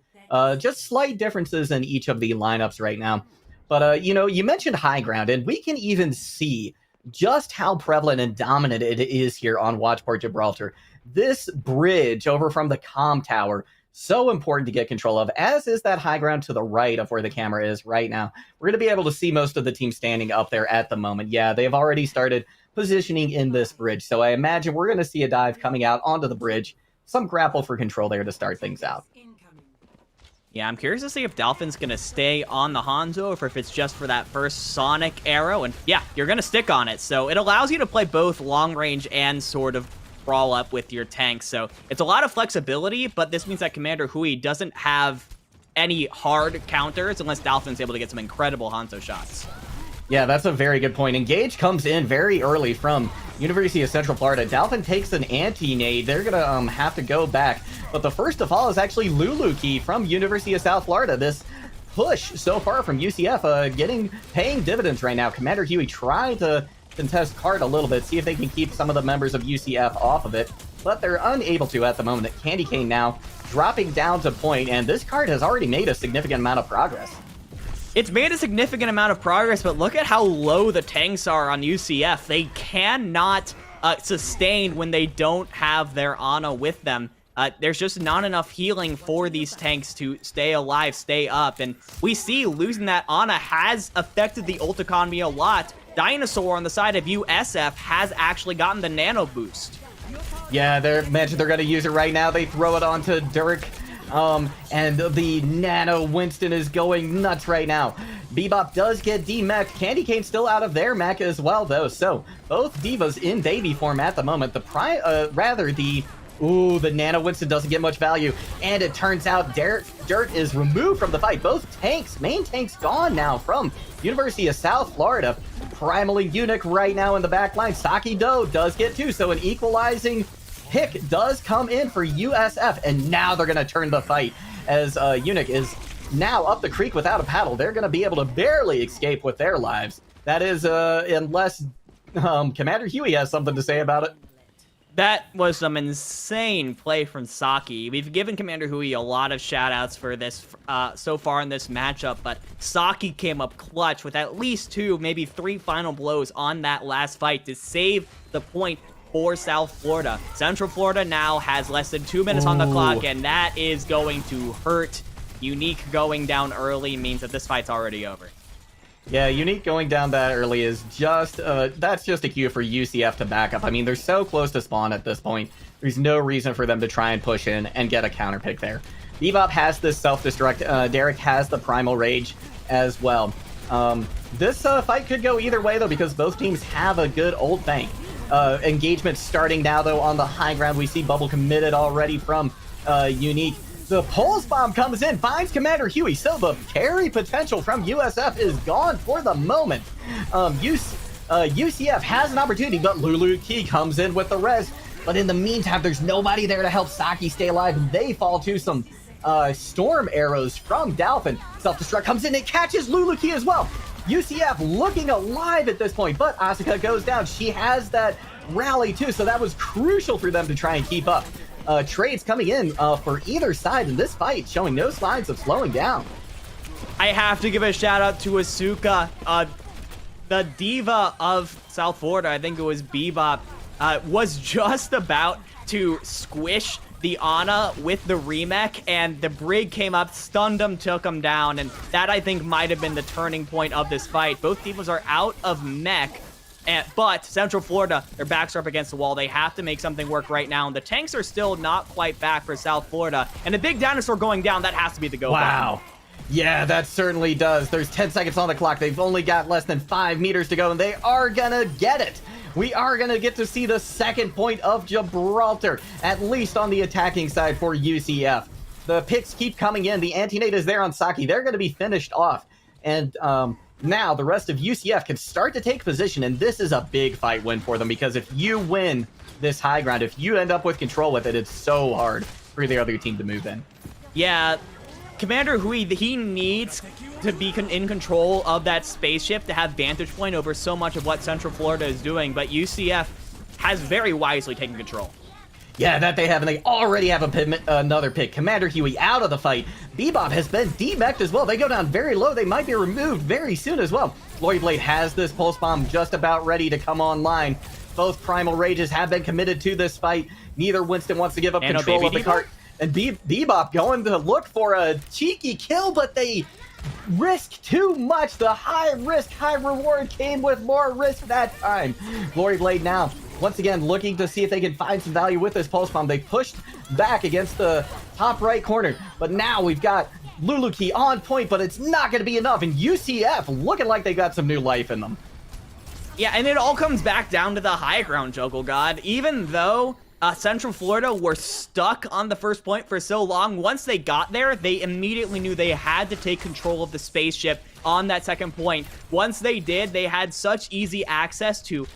Just slight differences in each of the lineups right now. But, you mentioned high ground, and we can even see just how prevalent and dominant it is here on Watchport Gibraltar. This bridge over from the comm tower, so important to get control of, as is that high ground to the right of where the camera is right now. We're going to be able to see most of the team standing up there at the moment. Yeah, they've already started positioning in this bridge, so I imagine we're going to see a dive coming out onto the bridge. Some grapple for control there to start things out. Yeah, I'm curious to see if Dolphin's going to stay on the Hanzo, or if it's just for that first Sonic arrow. And yeah, you're going to stick on it. So it allows you to play both long range and sort of crawl up with your tanks. So it's a lot of flexibility, but this means that Commander Hui doesn't have any hard counters unless Dolphin's able to get some incredible Hanzo shots. Yeah, that's a very good point. Engage comes in very early from University of Central Florida. Dolphin takes an anti-nade. They're going to have to go back. But the first to fall is actually Lulu Key from University of South Florida. This push so far from UCF paying dividends right now. Commander Huey trying to contest card a little bit, see if they can keep some of the members of UCF off of it. But they're unable to at the moment. Candy Cane now dropping down to point, and this card has already made a significant amount of progress. It's made a significant amount of progress, but look at how low the tanks are on UCF. They cannot sustain when they don't have their Ana with them. There's just not enough healing for these tanks to stay alive, stay up. And we see losing that Ana has affected the ult economy a lot. Dinosaur on the side of USF has actually gotten the nano boost. Yeah, they're going to use it right now. They throw it onto Dirk. And the Nano Winston is going nuts right now. Bebop does get D-Mech. Candy Cane still out of their mech as well, though. So, both Divas in baby form at the moment. The Nano Winston doesn't get much value. And it turns out Dirt is removed from the fight. Both tanks, main tanks gone now from University of South Florida. Primaling Eunuch right now in the back line. Saki Do does get two, so an equalizing pick does come in for USF, and now they're going to turn the fight as Eunuch is now up the creek without a paddle. They're going to be able to barely escape with their lives. That is, unless Commander Huey has something to say about it. That was some insane play from Saki. We've given Commander Hui a lot of shout-outs for this so far in this matchup, but Saki came up clutch with at least 2, maybe 3 final blows on that last fight to save the point for South Florida. Central Florida now has less than 2 minutes on the clock, and that is going to hurt. Unique going down early means that this fight's already over. Yeah, Unique going down that early is just, that's just a cue for UCF to back up. I mean, they're so close to spawn at this point. There's no reason for them to try and push in and get a counter pick there. Bebop has this self-destruct. Derek has the Primal Rage as well. This fight could go either way, though, because both teams have a good ult bank. Engagement starting now, though, on the high ground. We see Bubble committed already from Unique. The Pulse Bomb comes in, finds Commander Huey, so the carry potential from USF is gone for the moment. UCF has an opportunity, but Lulu Key comes in with the res. But in the meantime, there's nobody there to help Saki stay alive. They fall to some storm arrows from Dalphin. Self-destruct comes in and catches Lulu Key as well. UCF looking alive at this point, but Asuka goes down. She has that rally too, so that was crucial for them to try and keep up. Trades coming in for either side in this fight, showing no signs of slowing down. I have to give a shout out to Asuka, the diva of South Florida. I think it was Bebop, was just about to squish the Ana with the remech, and the Brig came up, stunned him, took him down, and that I think might have been the turning point of this fight. Both divas are out of mech. But Central Florida, their backs are up against the wall. They have to make something work right now. And the tanks are still not quite back for South Florida. And a big dinosaur going down, that has to be the go Wow. Yeah, that certainly does. There's 10 seconds on the clock. They've only got less than 5 meters to go, and they are gonna get it. We are gonna get to see the second point of Gibraltar, at least on the attacking side for UCF. The picks keep coming in. The anti-nade is there on Saki. They're gonna be finished off. And, now the rest of UCF can start to take position, and this is a big fight win for them, because if you win this high ground, if you end up with control with it, it's so hard for the other team to move in. Yeah, Commander Hui, he needs to be in control of that spaceship to have vantage point over so much of what Central Florida is doing, but UCF has very wisely taken control. Yeah, that they have, and they already have another pick. Commander Huey out of the fight. Bebop has been demeched as well. They go down very low. They might be removed very soon as well. Glory Blade has this Pulse Bomb just about ready to come online. Both Primal Rages have been committed to this fight. Neither Winston wants to give up control of the cart. And Bebop going to look for a cheeky kill, but they risk too much. The high risk, high reward came with more risk that time. Glory Blade now once again looking to see if they can find some value with this Pulse Bomb. They pushed back against the top right corner, but now we've got Lulu Key on point, but it's not going to be enough, and UCF looking like they got some new life in them. Yeah, and it all comes back down to the high ground, Juggle God. Even though Central Florida were stuck on the first point for so long, once they got there, they immediately knew they had to take control of the spaceship on that second point. Once they did, they had such easy access to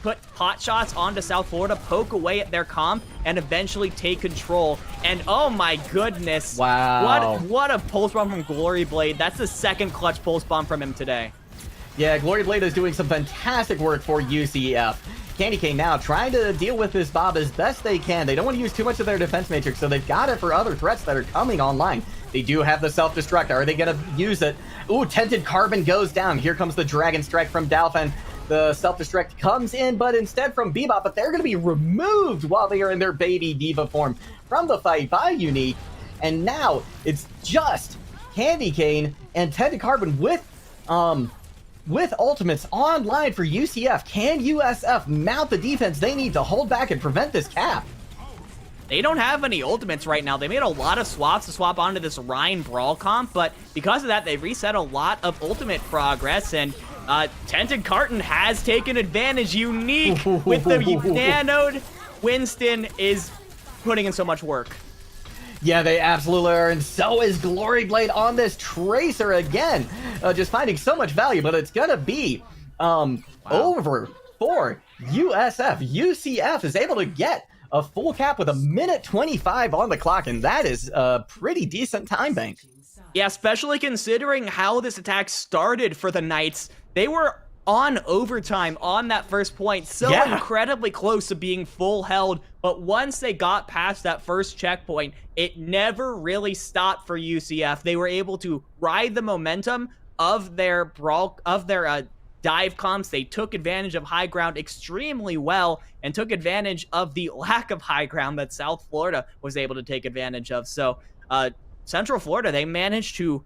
put pot shots onto South Florida, poke away at their comp, and eventually take control. And oh my goodness. Wow. What a pulse bomb from Glory Blade. That's the second clutch pulse bomb from him today. Yeah, Glory Blade is doing some fantastic work for UCF. Candy Cane now trying to deal with this Bob as best they can. They don't want to use too much of their defense matrix, so they've got it for other threats that are coming online. They do have the self-destruct. Are they going to use it? Ooh, Tented Carbon goes down. Here comes the Dragon Strike from Dalphin. The self-destruct comes in, but instead from Bebop, but they're going to be removed while they are in their baby diva form from the fight by Unique. And now it's just Candy Cane and Tented Carbon with ultimates online for UCF. Can USF mount the defense they need to hold back and prevent this cap? They don't have any ultimates right now. They made a lot of swaps to swap onto this Rhine Brawl comp, but because of that, they've reset a lot of ultimate progress, and Tented Carton has taken advantage. Unique with the nanoed. Winston is putting in so much work. Yeah, they absolutely are, and so is Glory Blade on this Tracer again. Just finding so much value, but it's gonna be over for USF. UCF is able to get a full cap with 1:25 on the clock, and that is a pretty decent time bank. Yeah, especially considering how this attack started for the Knights. They were on overtime on that first point. So incredibly close to being full held. But once they got past that first checkpoint, it never really stopped for UCF. They were able to ride the momentum of their dive comps. They took advantage of high ground extremely well and took advantage of the lack of high ground that South Florida was able to take advantage of. So Central Florida, they managed to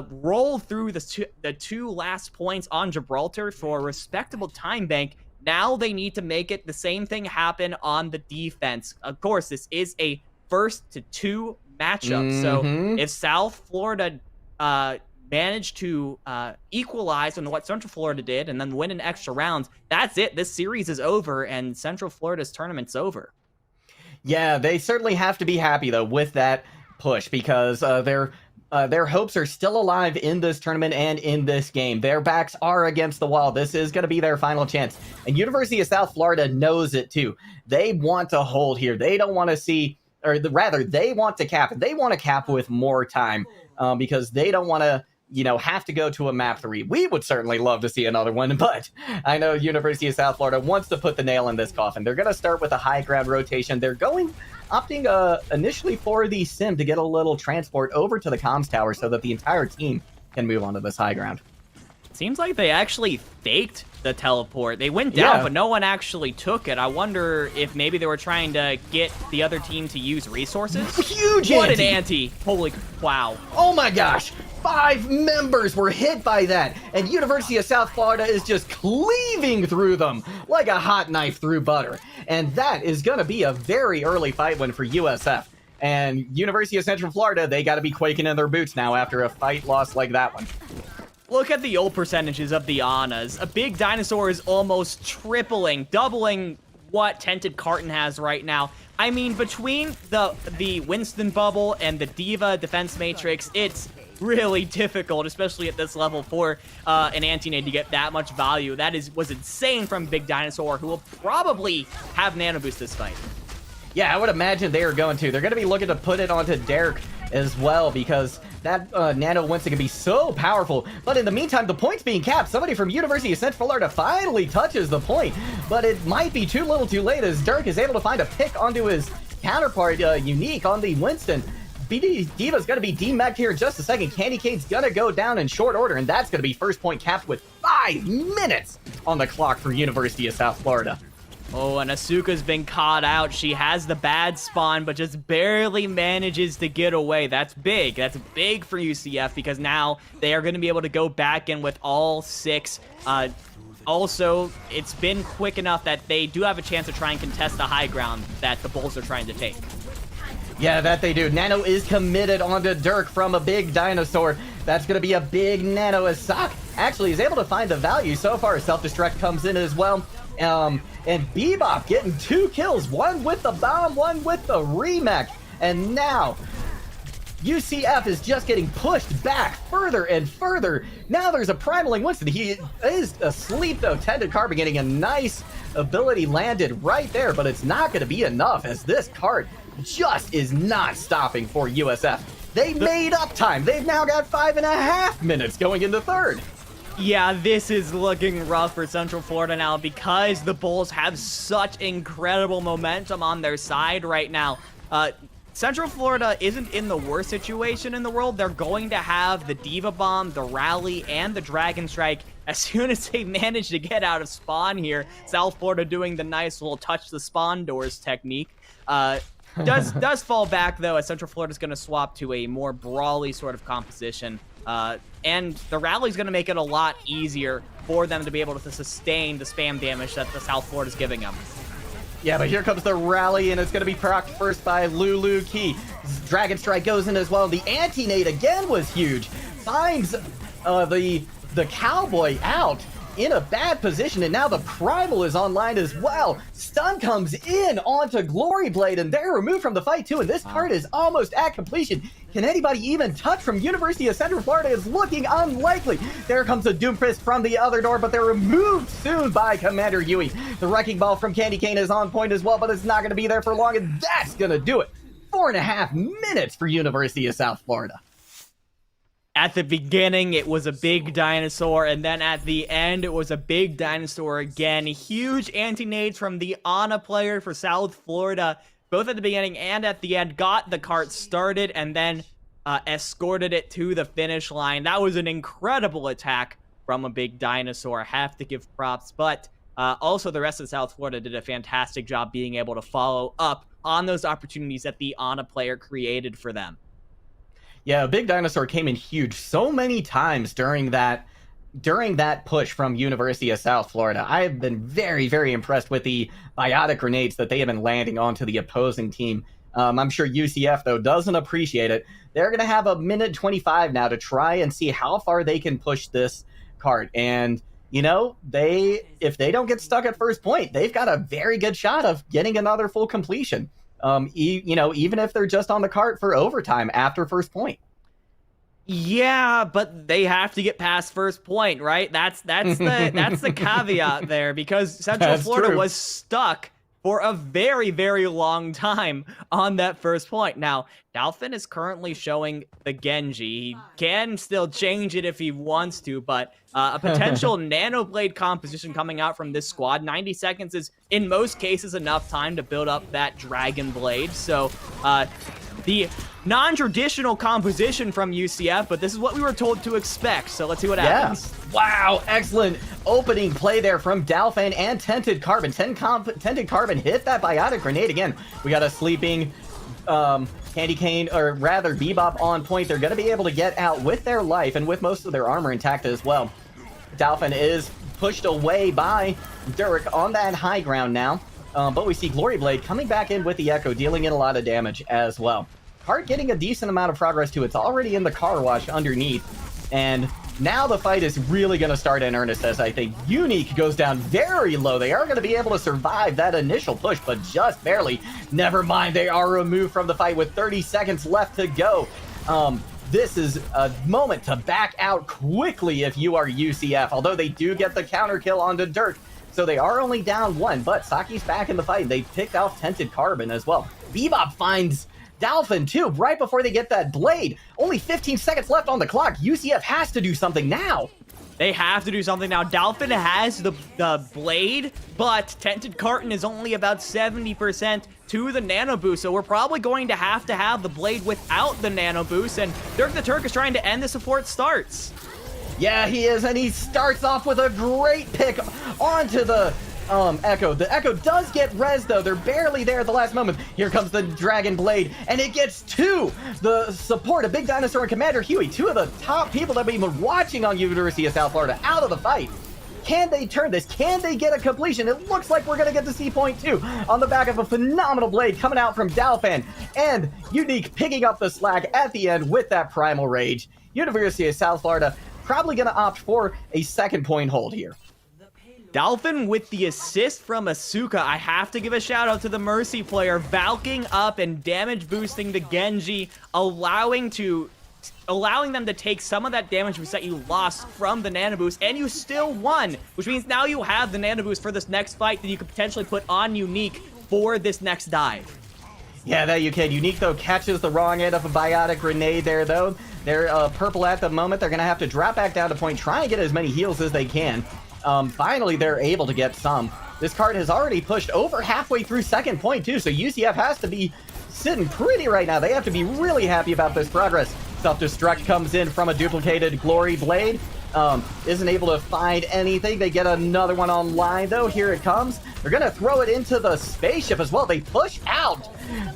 roll through the two last points on Gibraltar for a respectable time bank. Now they need to make it the same thing happen on the defense. Of course, this is a 1-2 matchup. So if South Florida managed to equalize on what Central Florida did and then win in extra rounds, that's it. This series is over and Central Florida's tournament's over. Yeah, they certainly have to be happy, though, with that push because their hopes are still alive in this tournament and in this game. Their backs are against the wall. This is going to be their final chance. And University of South Florida knows it, too. They want to hold here. They don't want to see, or rather, they want to cap it. They want to cap with more time because they don't want to, have to go to a map 3. We would certainly love to see another one, but I know University of South Florida wants to put the nail in this coffin. They're going to start with a high ground rotation. They're opting initially for the sim to get a little transport over to the comms tower so that the entire team can move onto this high ground. Seems like they actually faked the teleport. They went down, but no one actually took it. I wonder if maybe they were trying to get the other team to use resources. Huge What ante. an ante. Holy wow. Oh my gosh. 5 members were hit by that, and University of South Florida is just cleaving through them like a hot knife through butter. And that is going to be a very early fight win for USF. And University of Central Florida, they got to be quaking in their boots now after a fight loss like that one. Look at the ult percentages of the Anas. A big dinosaur is almost doubling what Tented Carton has right now. I mean, between the Winston bubble and the Diva defense matrix, it's really difficult, especially at this level, for an anti-nade to get that much value. That was insane from Big Dinosaur, who will probably have Nano Boost this fight. Yeah, I would imagine they are going to. They're going to be looking to put it onto Derek as well because that Nano Winston can be so powerful. But in the meantime, the point's being capped. Somebody from University of Central Florida finally touches the point, but it might be too little too late as Derek is able to find a pick onto his counterpart, Unique, on the Winston. Diva's going to be demeched here in just a second. Candy Cane's going to go down in short order, and that's going to be first point capped with 5 minutes on the clock for University of South Florida. Oh, and Asuka's been caught out. She has the bad spawn, but just barely manages to get away. That's big. That's big for UCF because now they are going to be able to go back in with all 6. Also, it's been quick enough that they do have a chance to try and contest the high ground that the Bulls are trying to take. Yeah, that they do. Nano is committed onto Dirk from a Big Dinosaur. That's going to be a big Nano as Sock actually is able to find the value so far. Self-destruct comes in as well. And Bebop getting 2 kills, one with the bomb, one with the remake. And now UCF is just getting pushed back further and further. Now there's a primaling Winston. He is asleep though. Tended Carbon getting a nice ability landed right there, but it's not going to be enough as this card just is not stopping for USF. They made up time. They've now got 5.5 minutes going into third. Yeah, this is looking rough for Central Florida now because the Bulls have such incredible momentum on their side right now. Central Florida isn't in the worst situation in the world. They're going to have the Diva Bomb, the Rally, and the Dragon Strike as soon as they manage to get out of spawn here. South Florida doing the nice little touch the spawn doors technique. Does fall back, though, as Central Florida is going to swap to a more brawly sort of composition. And the Rally's going to make it a lot easier for them to be able to sustain the spam damage that the South Florida is giving them. Yeah, but here comes the Rally, and it's going to be procced first by Lulu Key. Dragon Strike goes in as well. The anti-nade again was huge. Finds the Cowboy out in a bad position, and now the Primal is online as well. Stun comes in onto Glory Blade, and they're removed from the fight too, and this card is almost at completion. Can anybody even touch from University of Central Florida? It's looking unlikely. There comes a Doom Fist from the other door, but they're removed soon by Commander Yui. The Wrecking Ball from Candy Cane is on point as well, but it's not going to be there for long, and that's going to do it. 4.5 minutes for University of South Florida. At the beginning, it was a big dinosaur, and then at the end, it was a big dinosaur again. Huge anti-nades from the Ana player for South Florida, both at the beginning and at the end, got the cart started and then escorted it to the finish line. That was an incredible attack from a big dinosaur. I have to give props, but also the rest of South Florida did a fantastic job being able to follow up on those opportunities that the Ana player created for them. Yeah, Big Dinosaur came in huge so many times during that push from University of South Florida. I have been very, very impressed with the biotic grenades that they have been landing onto the opposing team. I'm sure UCF, though, doesn't appreciate it. They're going to have a minute 25 now to try and see how far they can push this cart. And, you know, if they don't get stuck at first point, they've got a very good shot of getting another full completion. Even if they're just on the cart for overtime after first point. Yeah, but they have to get past first point, right? That's the caveat there, because Central Florida was stuck for a very, very long time on that first point. Now, Dolphin is currently showing the Genji. He can still change it if he wants to, but a potential Nanoblade composition coming out from this squad. 90 seconds is, in most cases, enough time to build up that Dragon Blade. So, the non-traditional composition from UCF, but this is what we were told to expect, so let's see what happens. Wow, excellent opening play there from Dolphin and Tented Carbon. Tented Carbon hit that biotic grenade again. We got a sleeping Candy Cane, or rather Bebop on point. They're going to be able to get out with their life and with most of their armor intact as well. Dolphin is pushed away by Durek on that high ground now, but we see Glory Blade coming back in with the Echo, dealing in a lot of damage as well. Cart getting a decent amount of progress too. It's already in the car wash underneath, and now the fight is really going to start in earnest, as I think Unique goes down very low. They are going to be able to survive that initial push, but just barely. Never mind, they are removed from the fight with 30 seconds left to go. This is a moment to back out quickly if you are UCF, although they do get the counter kill onto Dirk, so they are only down one, but Saki's back in the fight. They picked off Tented Carbon as well. Bebop finds Dolphin too, right before they get that blade. Only 15 seconds left on the clock. UCF has to do something now. They have to do something now. Dolphin has the blade, but Tented Carton is only about 70% to the Nano Boost, so we're probably going to have the blade without the Nano Boost, and Dirk the Turk is trying to end the support starts. Yeah, he is, and he starts off with a great pick onto the Echo. The Echo does get res, though. They're barely there at the last moment. Here comes the Dragon Blade, and it gets to the support of Big Dinosaur and Commander Huey, two of the top people that we've been watching on University of South Florida, out of the fight. Can they turn this? Can they get a completion? It looks like we're going to get the C-Point too, on the back of a phenomenal blade coming out from Dolphin, and Unique picking up the slack at the end with that Primal Rage. University of South Florida probably going to opt for a second point hold here. Dolphin with the assist from Asuka. I have to give a shout out to the Mercy player, valking up and damage boosting the Genji, allowing them to take some of that damage boost that you lost from the Nano Boost, and you still won, which means now you have the Nano Boost for this next fight that you could potentially put on Unique for this next dive. Yeah, that you can. Unique, though, catches the wrong end of a biotic grenade there, though. They're purple at the moment. They're going to have to drop back down to point, try and get as many heals as they can. Finally, they're able to get some. This card has already pushed over halfway through second point, too, so UCF has to be sitting pretty right now. They have to be really happy about this progress. Self-destruct comes in from a duplicated Glory Blade. Isn't able to find anything. They get another one online, though. Here it comes. They're going to throw it into the spaceship as well. They push out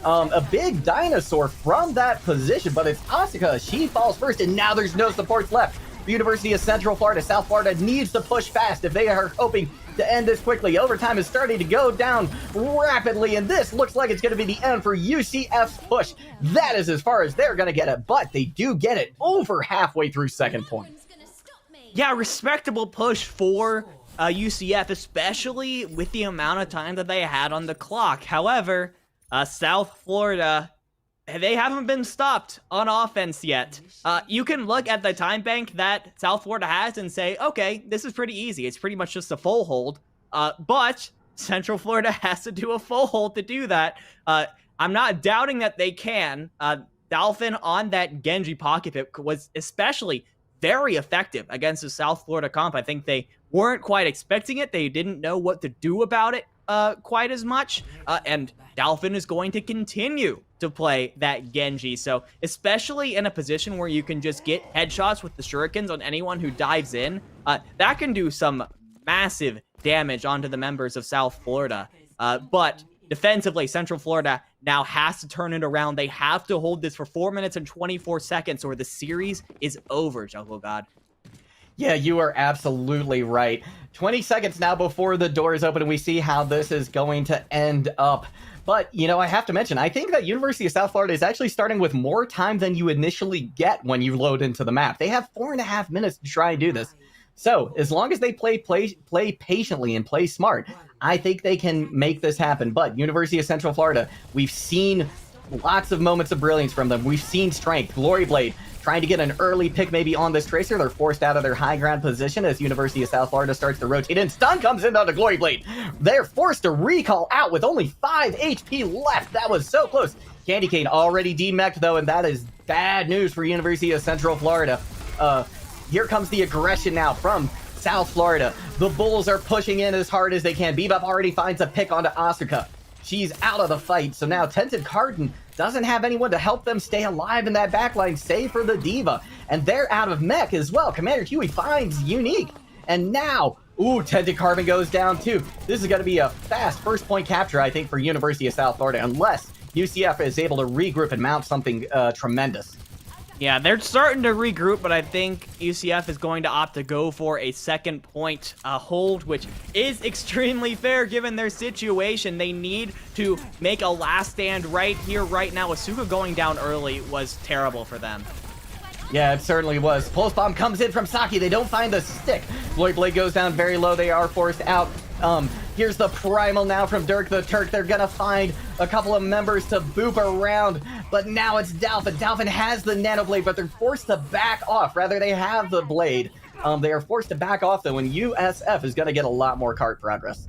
a big dinosaur from that position, but it's Asuka. She falls first, and now there's no supports left. The University of Central Florida, South Florida needs to push fast if they are hoping to end this quickly. Overtime is starting to go down rapidly, and this looks like it's going to be the end for UCF's push. That is as far as they're going to get it, but they do get it over halfway through second point. Yeah, respectable push for UCF, especially with the amount of time that they had on the clock. However, South Florida, they haven't been stopped on offense yet. You can look at the time bank that South Florida has and say, okay, this is pretty easy. It's pretty much just a full hold. But Central Florida has to do a full hold to do that. I'm not doubting that they can. Dolphin on that Genji pocket pick was especially very effective against the South Florida comp. I think they weren't quite expecting it. They didn't know what to do about it quite as much. And Dolphin is going to continue to play that Genji. So especially in a position where you can just get headshots with the shurikens on anyone who dives in, that can do some massive damage onto the members of South Florida. But defensively, Central Florida now has to turn it around. They have to hold this for 4 minutes and 24 seconds or the series is over, Jungle God. Yeah, you are absolutely right. 20 seconds now before the doors open, and we see how this is going to end up. But, you know, I have to mention, I think that University of South Florida is actually starting with more time than you initially get when you load into the map. They have 4.5 minutes to try and do this. So, as long as they play patiently and play smart, I think they can make this happen. But University of Central Florida, we've seen lots of moments of brilliance from them. We've seen strength. Glory Blade trying to get an early pick maybe on this Tracer. They're forced out of their high ground position as University of South Florida starts to rotate in. Stun comes in on the Glory Blade. They're forced to recall out with only 5 HP left. That was so close. Candy Cane already demeched though, and that is bad news for University of Central Florida. Here comes the aggression now from South Florida. The Bulls are pushing in as hard as they can. Bebop already finds a pick onto Asuka. She's out of the fight, so now Tented Carden doesn't have anyone to help them stay alive in that backline, save for the Diva. And they're out of mech as well. Commander Huey finds Unique. And now, Tented Carbon goes down too. This is going to be a fast first point capture, I think, for University of South Florida, unless UCF is able to regroup and mount something tremendous. Yeah, they're starting to regroup, but I think UCF is going to opt to go for a second point hold, which is extremely fair given their situation. They need to make a last stand right here, right now. Asuka going down early was terrible for them. Yeah, it certainly was. Pulse Bomb comes in from Saki. They don't find the stick. Glory Blade goes down very low. They are forced out. Here's the Primal now from Dirk the Turk. They're gonna find a couple of members to boop around, but now it's Dolphin. Dolphin has the Nano Blade, but they're forced to back off. Rather, they have the Blade. They are forced to back off, though, and USF is gonna get a lot more cart progress.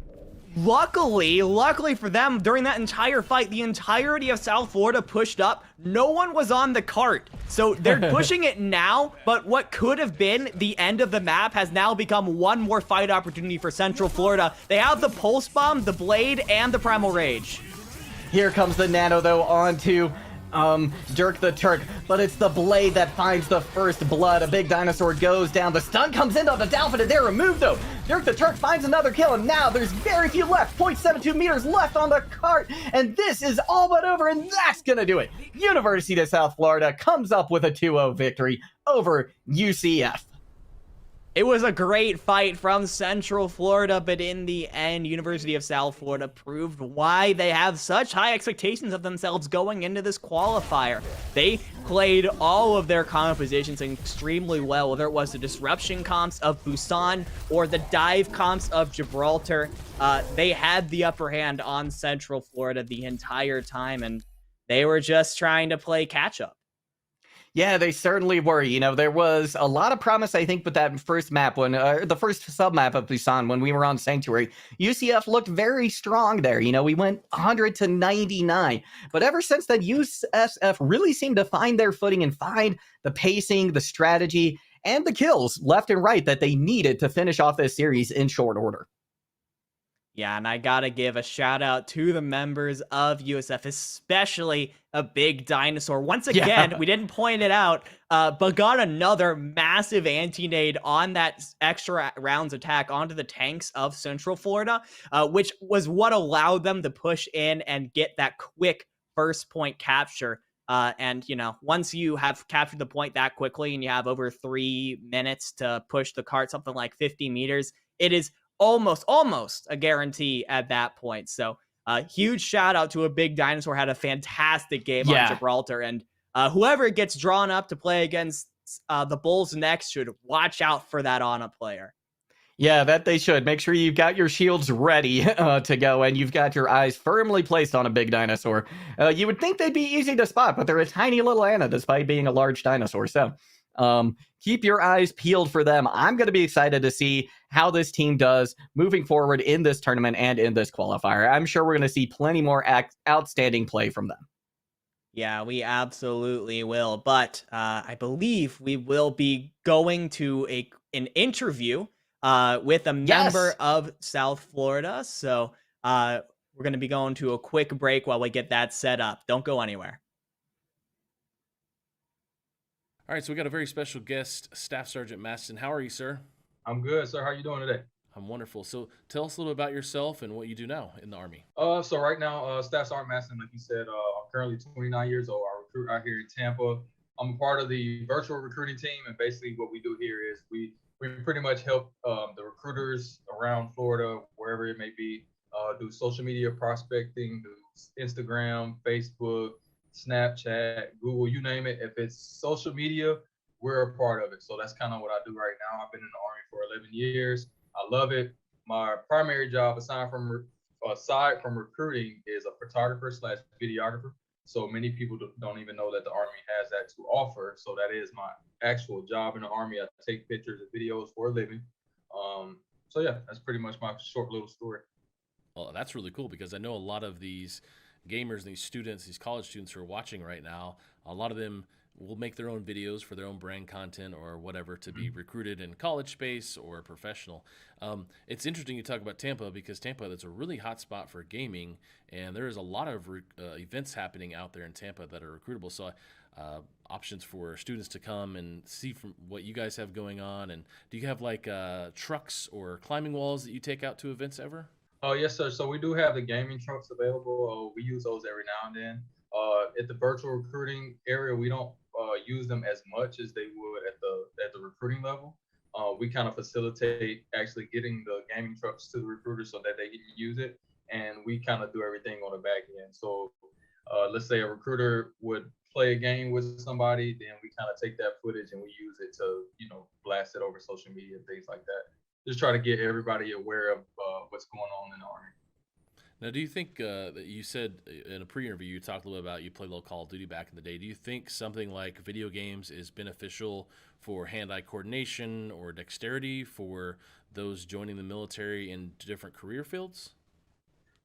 Luckily for them, during that entire fight, the entirety of South Florida pushed up. No one was on the cart. So they're pushing it now, but what could have been the end of the map has now become one more fight opportunity for Central Florida. They have the Pulse Bomb, the Blade, and the Primal Rage. Here comes the Nano, though, onto Dirk the Turk, but it's the Blade that finds the first blood. A big dinosaur goes down. The stun comes in on the Dolphin, and they're removed, though. Dirk the Turk finds another kill, and now there's very few left. 0.72 meters left on the cart, and this is all but over, and that's gonna do it. University of South Florida comes up with a 2-0 victory over UCF. It was a great fight from Central Florida, but in the end, University of South Florida proved why they have such high expectations of themselves going into this qualifier. They played all of their compositions extremely well, whether it was the disruption comps of Busan or the dive comps of Gibraltar. They had the upper hand on Central Florida the entire time, and they were just trying to play catch-up. Yeah, they certainly were. You know, there was a lot of promise, I think, with that first map, when the first sub-map of Busan, when we were on Sanctuary. UCF looked very strong there. You know, we went 100 to 99. But ever since then, USF really seemed to find their footing and find the pacing, the strategy, and the kills left and right that they needed to finish off this series in short order. Yeah, and I gotta give a shout out to the members of USF, especially a big dinosaur. Once again, we didn't point it out, but got another massive anti-nade on that extra rounds attack onto the tanks of Central Florida, which was what allowed them to push in and get that quick first point capture. And, you know, once you have captured the point that quickly and you have over 3 minutes to push the cart, something like 50 meters, it is almost a guarantee at that point. So huge shout out to a big dinosaur, had a fantastic game on Gibraltar, and whoever gets drawn up to play against the Bulls next should watch out for that Ana player. Yeah, that they should. Make sure you've got your shields ready to go, and you've got your eyes firmly placed on a big dinosaur. You would think they'd be easy to spot, but they're a tiny little Ana despite being a large dinosaur. So keep your eyes peeled for them. I'm going to be excited to see how this team does moving forward in this tournament and in this qualifier. I'm sure we're going to see plenty more outstanding play from them. Yeah, we absolutely will. But I believe we will be going to an interview with a member Yes. of South Florida. So we're going to be going to a quick break while we get that set up. Don't go anywhere. All right, so we got a very special guest, Staff Sergeant Maston. How are you, sir? I'm good, sir. How you doing today? I'm wonderful. So tell us a little about yourself and what you do now in the Army. So right now, Staff Sergeant Masson, like you said, I'm currently 29 years old. I recruit out here in Tampa. I'm a part of the virtual recruiting team, and basically what we do here is we pretty much help the recruiters around Florida, wherever it may be, do social media prospecting, do Instagram, Facebook, Snapchat, Google, you name it. If it's social media, we're a part of it. So that's kind of what I do right now. I've been in the Army for 11 years. I love it. My primary job, aside from recruiting, is a photographer slash videographer. So many people don't even know that the Army has that to offer. So that is my actual job in the Army. I take pictures and videos for a living. So yeah, that's pretty much my short little story. Well, that's really cool because I know a lot of these gamers, these students, these college students who are watching right now, a lot of them will make their own videos for their own brand content or whatever to be recruited in college space or professional. It's interesting you talk about Tampa because Tampa, that's a really hot spot for gaming, and there is a lot of events happening out there in Tampa that are recruitable. So options for students to come and see from what you guys have going on. And do you have like trucks or climbing walls that you take out to events ever? Oh, yes, sir. So we do have the gaming trucks available. We use those every now and then. At the virtual recruiting area, we don't use them as much as they would at the recruiting level. We kind of facilitate actually getting the gaming trucks to the recruiters so that they can use it, and we kind of do everything on the back end. So let's say a recruiter would play a game with somebody, then we kind of take that footage and we use it to, blast it over social media and things like that. Just try to get everybody aware of what's going on in the Army. Now, do you think that you said in a pre-interview you talked a little about you played a little Call of Duty back in the day? Do you think something like video games is beneficial for hand-eye coordination or dexterity for those joining the military in different career fields?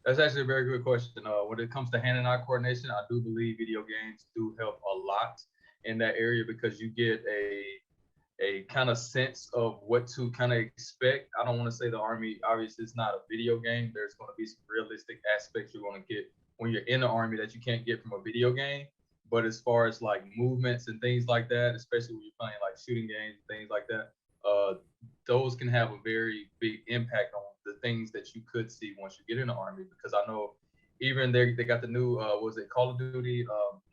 That's actually a very good question. When it comes to hand and eye coordination, I do believe video games do help a lot in that area because you get a kind of sense of what to kind of expect. I don't want to say the Army, obviously, it's not a video game. There's going to be some realistic aspects you're going to get when you're in the Army that you can't get from a video game. But as far as like movements and things like that, especially when you're playing like shooting games and things like that, those can have a very big impact on the things that you could see once you get in the Army. Because I know even they got the new was it Call of Duty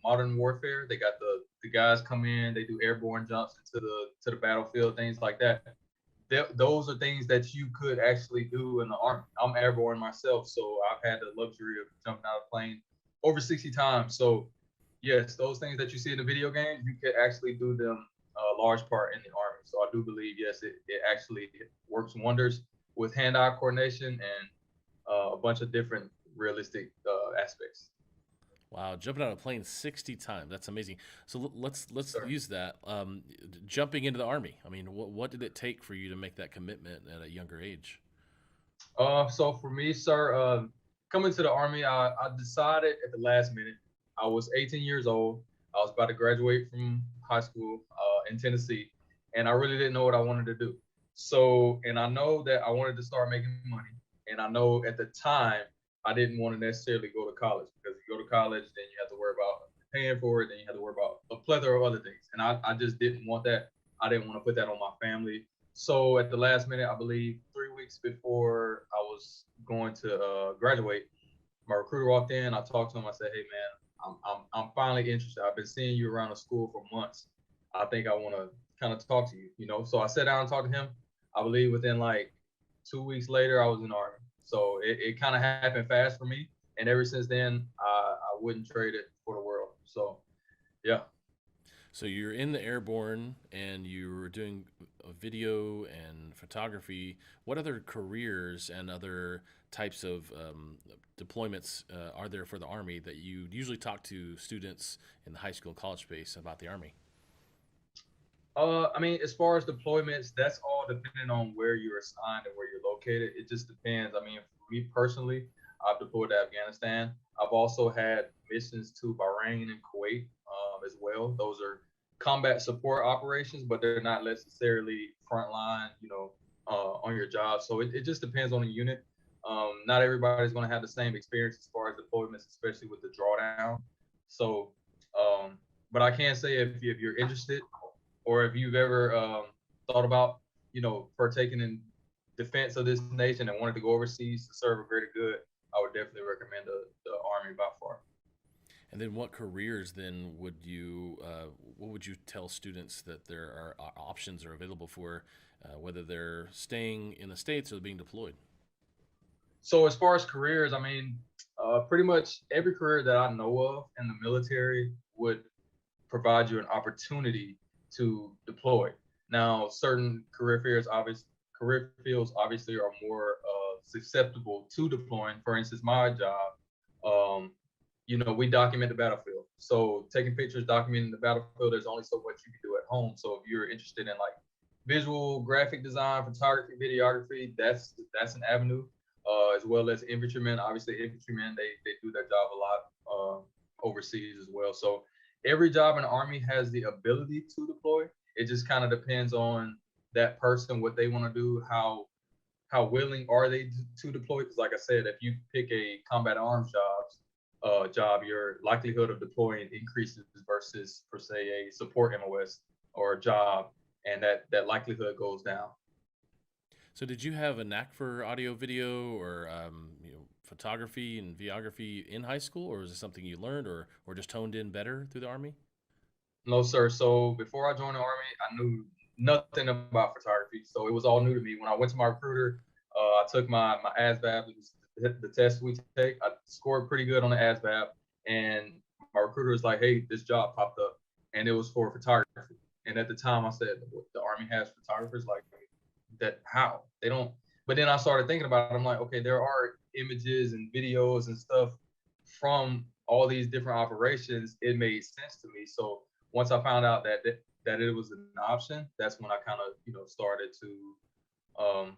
Modern Warfare. They got the guys come in, they do airborne jumps into the battlefield, things like that. Those are things that you could actually do in the Army. I'm airborne myself, so I've had the luxury of jumping out of a plane over 60 times. So yes, those things that you see in the video games, you could actually do them a large part in the Army. So I do believe, yes, it actually works wonders with hand-eye coordination and a bunch of different realistic aspects. Wow, jumping out of a plane 60 times. That's amazing. So let's Sure. use that. Jumping into the Army. I mean, what did it take for you to make that commitment at a younger age? So for me, sir, coming to the Army, I decided at the last minute. I was 18 years old. I was about to graduate from high school in Tennessee, and I really didn't know what I wanted to do. So, and I know that I wanted to start making money. And I know at the time, I didn't want to necessarily go to college because you go to college, then you have to worry about paying for it, then you have to worry about a plethora of other things. And I just didn't want that. I didn't want to put that on my family. So at the last minute, I believe 3 weeks before I was going to graduate, my recruiter walked in. I talked to him. I said, "Hey man, I'm finally interested. I've been seeing you around the school for months. I think I want to kind of talk to you, you know." So I sat down and talked to him. I believe within like 2 weeks later, I was in the Army. So it kind of happened fast for me. And ever since then, I wouldn't trade it for the world. So yeah. So you're in the airborne and you were doing video and photography. What other careers and other types of deployments are there for the Army that you usually talk to students in the high school and college space about the Army? I mean, as far as deployments, that's all depending on where you're assigned and where you're located. It just depends. I mean, for me personally, I've deployed to Afghanistan. I've also had missions to Bahrain and Kuwait as well. Those are combat support operations, but they're not necessarily frontline, on your job. So it just depends on the unit. Not everybody's going to have the same experience as far as deployments, especially with the drawdown. So, but I can say if you're interested, or if you've ever thought about, partaking in defense of this nation and wanted to go overseas to serve a greater good, I would definitely recommend the Army by far. And then what careers then would you what would you tell students that there are options are available for, whether they're staying in the States or being deployed? So as far as careers, I mean, pretty much every career that I know of in the military would provide you an opportunity to deploy. Now, certain career fields obviously are more susceptible to deploying. For instance, my job, we document the battlefield. So taking pictures, documenting the battlefield, there's only so much you can do at home. So if you're interested in like visual, graphic design, photography, videography, that's an avenue. As well as infantrymen. Obviously, infantrymen, they do their job a lot overseas as well. So every job in the Army has the ability to deploy. It just kind of depends on that person, what they want to do, how willing are they to deploy. Because like I said, if you pick a combat arms job, your likelihood of deploying increases versus, per se, a support MOS or a job, and that likelihood goes down. So did you have a knack for audio, video, or photography and videography in high school, or was it something you learned or just honed in better through the Army? No, sir. So before I joined the Army, I knew nothing about photography. So it was all new to me. When I went to my recruiter, I took my ASVAB, the test we take. I scored pretty good on the ASVAB, and my recruiter was like, "Hey, this job popped up," and it was for photography. And at the time, I said, "The Army has photographers? Like that? How? They don't." But then I started thinking about it. I'm like, okay, there are images and videos and stuff from all these different operations. It made sense to me. So once I found out that it was an option, that's when I kind of started to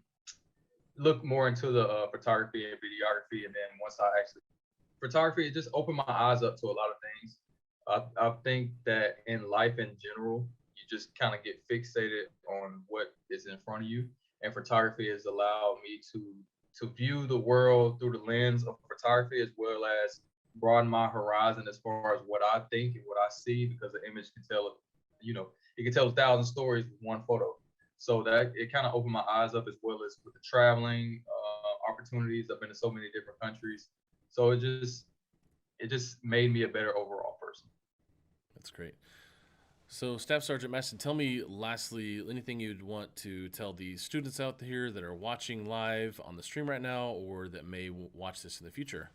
look more into the photography and videography. And then once photography, it just opened my eyes up to a lot of things. I think that in life in general, you just kind of get fixated on what is in front of you. And photography has allowed me to view the world through the lens of photography, as well as broaden my horizon as far as what I think and what I see, because the image can tell, it can tell 1,000 stories with one photo. So that it kind of opened my eyes up, as well as with the traveling opportunities. I've been to so many different countries. So it just made me a better overall person. That's great. So, Staff Sergeant Maston, tell me lastly, anything you'd want to tell the students out here that are watching live on the stream right now, or that may watch this in the future?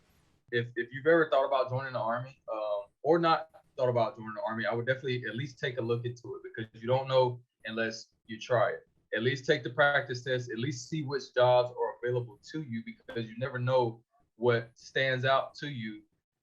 If you've ever thought about joining the Army, or not thought about joining the Army, I would definitely at least take a look into it, because you don't know unless you try it. At least take the practice test, at least see which jobs are available to you, because you never know what stands out to you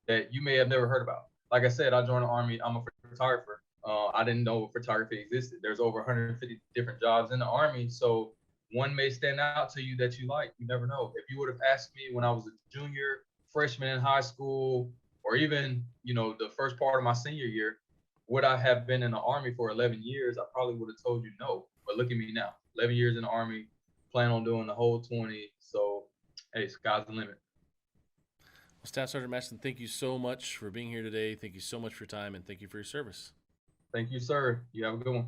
that you may have never heard about. Like I said, I joined the Army, I'm a photographer. I didn't know photography existed. There's over 150 different jobs in the Army. So one may stand out to you that you like. You never know. If you would have asked me when I was a junior, freshman in high school, or even, the first part of my senior year, would I have been in the Army for 11 years? I probably would have told you no. But look at me now, 11 years in the Army, plan on doing the whole 20. So, hey, sky's the limit. Well, Staff Sergeant Maston, thank you so much for being here today. Thank you so much for your time, and thank you for your service. Thank you, sir. You have a good one.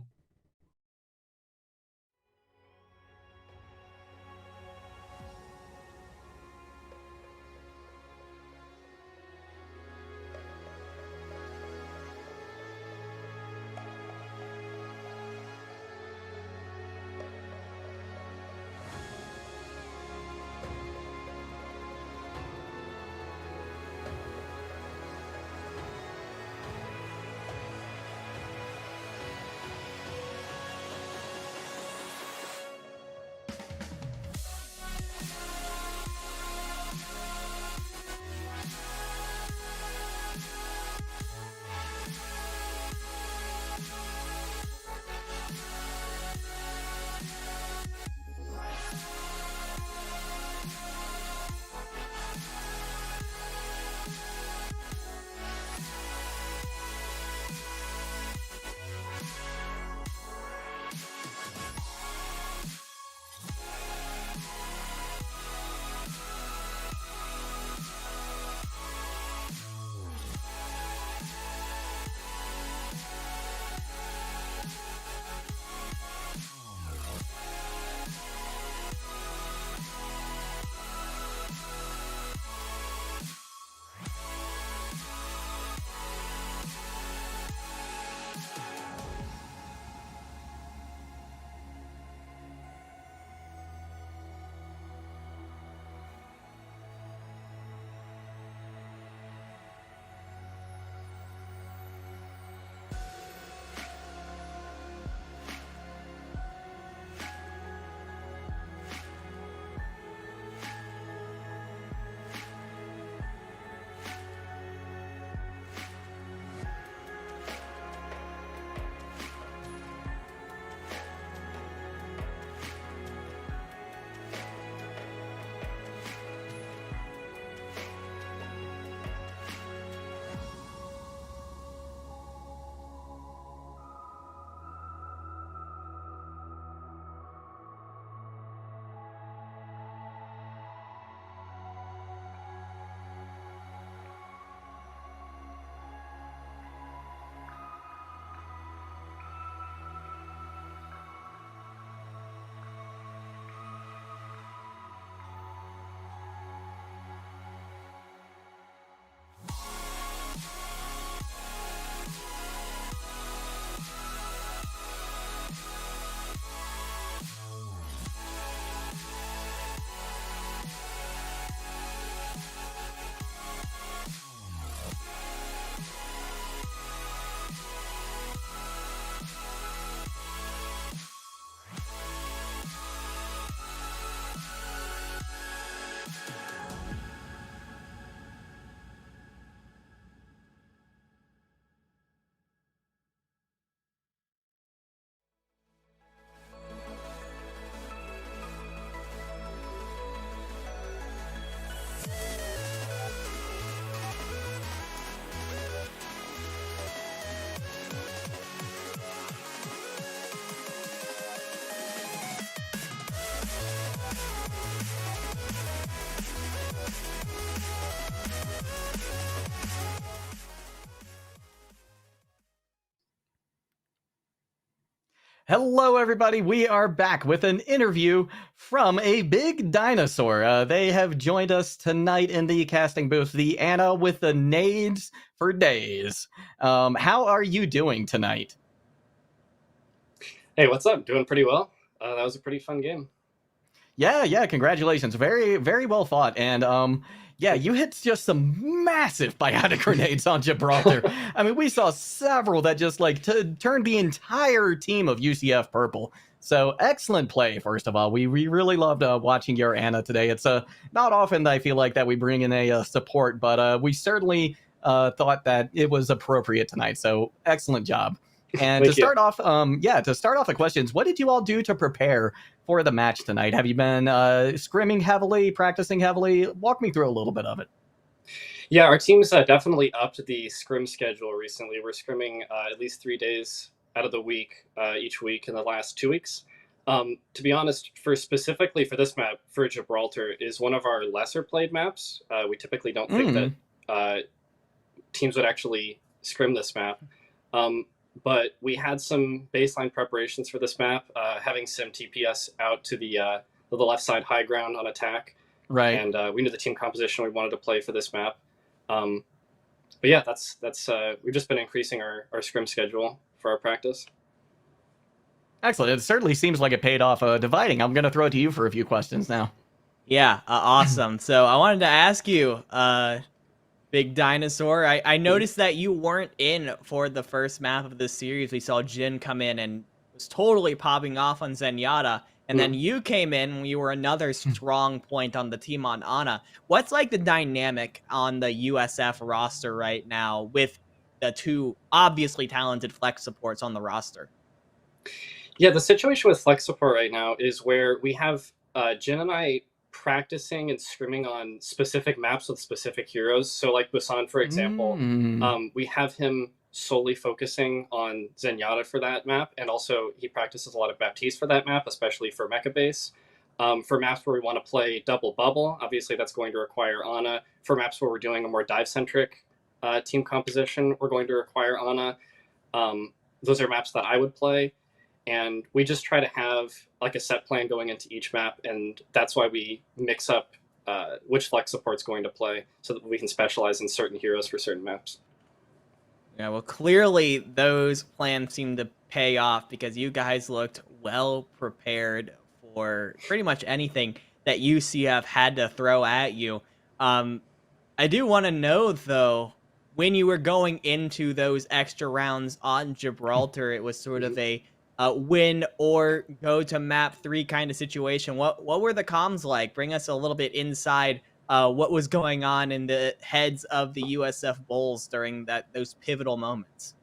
Hello, everybody. We are back with an interview from a big dinosaur. They have joined us tonight in the casting booth, the Anna with the nades for days. How are you doing tonight? Hey, what's up? Doing pretty well. That was a pretty fun game. Yeah, congratulations. Very, very well fought. And yeah, you hit just some massive biotic grenades on Gibraltar. I mean, we saw several that just like turned the entire team of UCF purple. So excellent play, first of all. We really loved watching your Anna today. It's not often that I feel like that we bring in a support, but we certainly thought that it was appropriate tonight. So excellent job. And to start off, the questions, what did you all do to prepare for the match tonight? Have you been scrimming heavily, practicing heavily? Walk me through a little bit of it. Yeah, our team's definitely upped the scrim schedule recently. We're scrimming at least 3 days out of the week, each week in the last 2 weeks. To be honest, specifically for this map, for Gibraltar, is one of our lesser played maps. We typically don't think that teams would actually scrim this map. But we had some baseline preparations for this map, having some TPS out to the left side high ground on attack. Right. And we knew the team composition we wanted to play for this map. But yeah, that's we've just been increasing our scrim schedule for our practice. Excellent. It certainly seems like it paid off. Dividing, I'm going to throw it to you for a few questions now. Yeah, awesome. So I wanted to ask you, Big Dinosaur, I noticed that you weren't in for the first map of this series. We saw Jin come in and was totally popping off on Zenyatta. And then you came in when you were another strong point on the team on Ana. What's like the dynamic on the USF roster right now with the two obviously talented flex supports on the roster? Yeah, the situation with flex support right now is where we have Jin and I practicing and scrimming on specific maps with specific heroes. So like Busan, for example, we have him solely focusing on Zenyatta for that map. And also he practices a lot of Baptiste for that map, especially for Mecha Base. For maps where we want to play double bubble, obviously that's going to require Ana. For maps where we're doing a more dive-centric team composition, we're going to require Ana. Those are maps that I would play. And we just try to have like a set plan going into each map, and that's why we mix up which flex support's going to play, so that we can specialize in certain heroes for certain maps. Yeah, well, clearly those plans seem to pay off because you guys looked well prepared for pretty much anything that UCF had to throw at you. I do want to know, though, when you were going into those extra rounds on Gibraltar, it was sort of a win or go to map 3 kind of situation. What were the comms like? Bring us a little bit inside what was going on in the heads of the USF Bulls during those pivotal moments.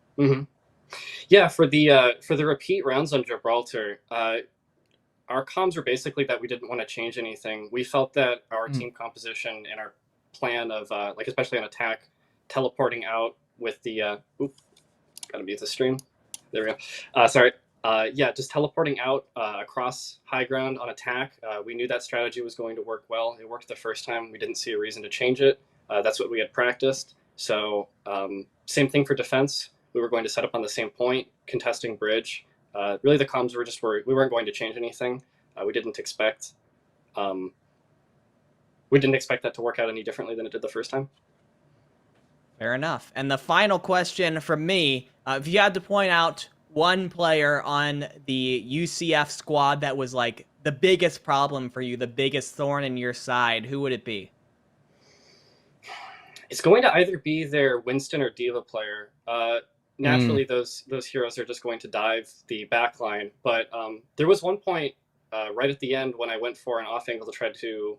Yeah, for the repeat rounds on Gibraltar, our comms were basically that we didn't want to change anything. We felt that our team composition and our plan of like especially on attack, teleporting out with the gotta mute the stream. There we go. Sorry. Yeah, just teleporting out across high ground on attack. We knew that strategy was going to work well. It worked the first time. We didn't see a reason to change it. That's what we had practiced. So same thing for defense. We were going to set up on the same point, contesting bridge. Really, the comms we weren't going to change anything. We didn't expect that to work out any differently than it did the first time. Fair enough. And the final question from me, if you had to point out one player on the UCF squad that was like the biggest problem for you, the biggest thorn in your side, who would it be? It's going to either be their Winston or Diva player. Naturally, those heroes are just going to dive the backline. But there was one point right at the end when I went for an off angle to try to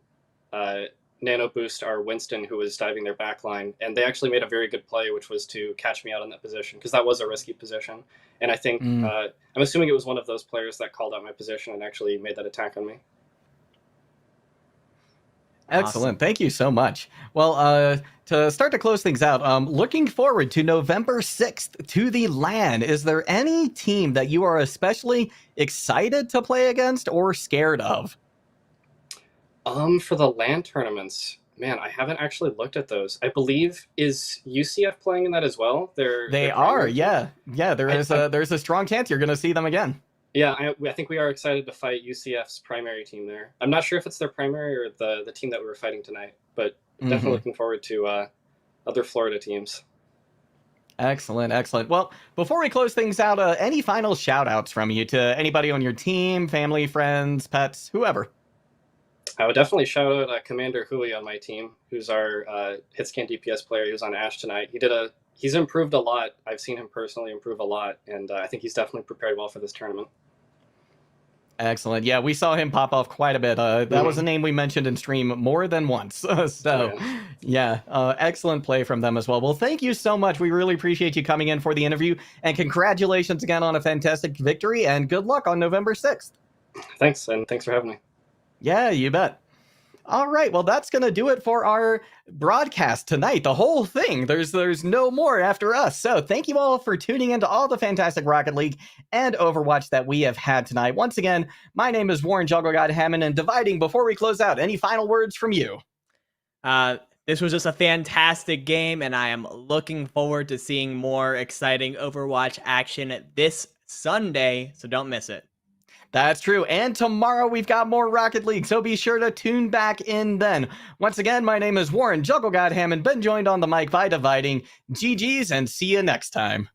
nano boost our Winston, who was diving their backline, and they actually made a very good play, which was to catch me out in that position, because that was a risky position. And I think I'm assuming it was one of those players that called out my position and actually made that attack on me. Excellent. Awesome. Thank you so much. Well, to start to close things out, looking forward to November 6th to the LAN. Is there any team that you are especially excited to play against or scared of? For the LAN tournaments, man, I haven't actually looked at those. I believe, is UCF playing in that as well? They are, yeah. Yeah, there's a strong chance you're going to see them again. Yeah, I think we are excited to fight UCF's primary team there. I'm not sure if it's their primary or the team that we were fighting tonight, but definitely looking forward to other Florida teams. Excellent, excellent. Well, before we close things out, any final shout outs from you to anybody on your team, family, friends, pets, whoever? I would definitely shout out Commander Hui on my team, who's our hitscan DPS player. He was on Ash tonight. He's improved a lot. I've seen him personally improve a lot, and I think he's definitely prepared well for this tournament. Excellent. Yeah, we saw him pop off quite a bit. That was a name we mentioned in stream more than once. Excellent play from them as well. Well, thank you so much. We really appreciate you coming in for the interview, and congratulations again on a fantastic victory, and good luck on November 6th. Thanks, and thanks for having me. Yeah, you bet. All right, well, that's going to do it for our broadcast tonight. The whole thing. There's no more after us. So thank you all for tuning into all the fantastic Rocket League and Overwatch that we have had tonight. Once again, my name is Warren Juggle God Hammond, and Dividing, before we close out, any final words from you? This was just a fantastic game, and I am looking forward to seeing more exciting Overwatch action this Sunday, so don't miss it. That's true. And tomorrow we've got more Rocket League, so be sure to tune back in then. Once again, my name is Warren Juggle God Hammond, been joined on the mic by Dividing. GG's, and see you next time.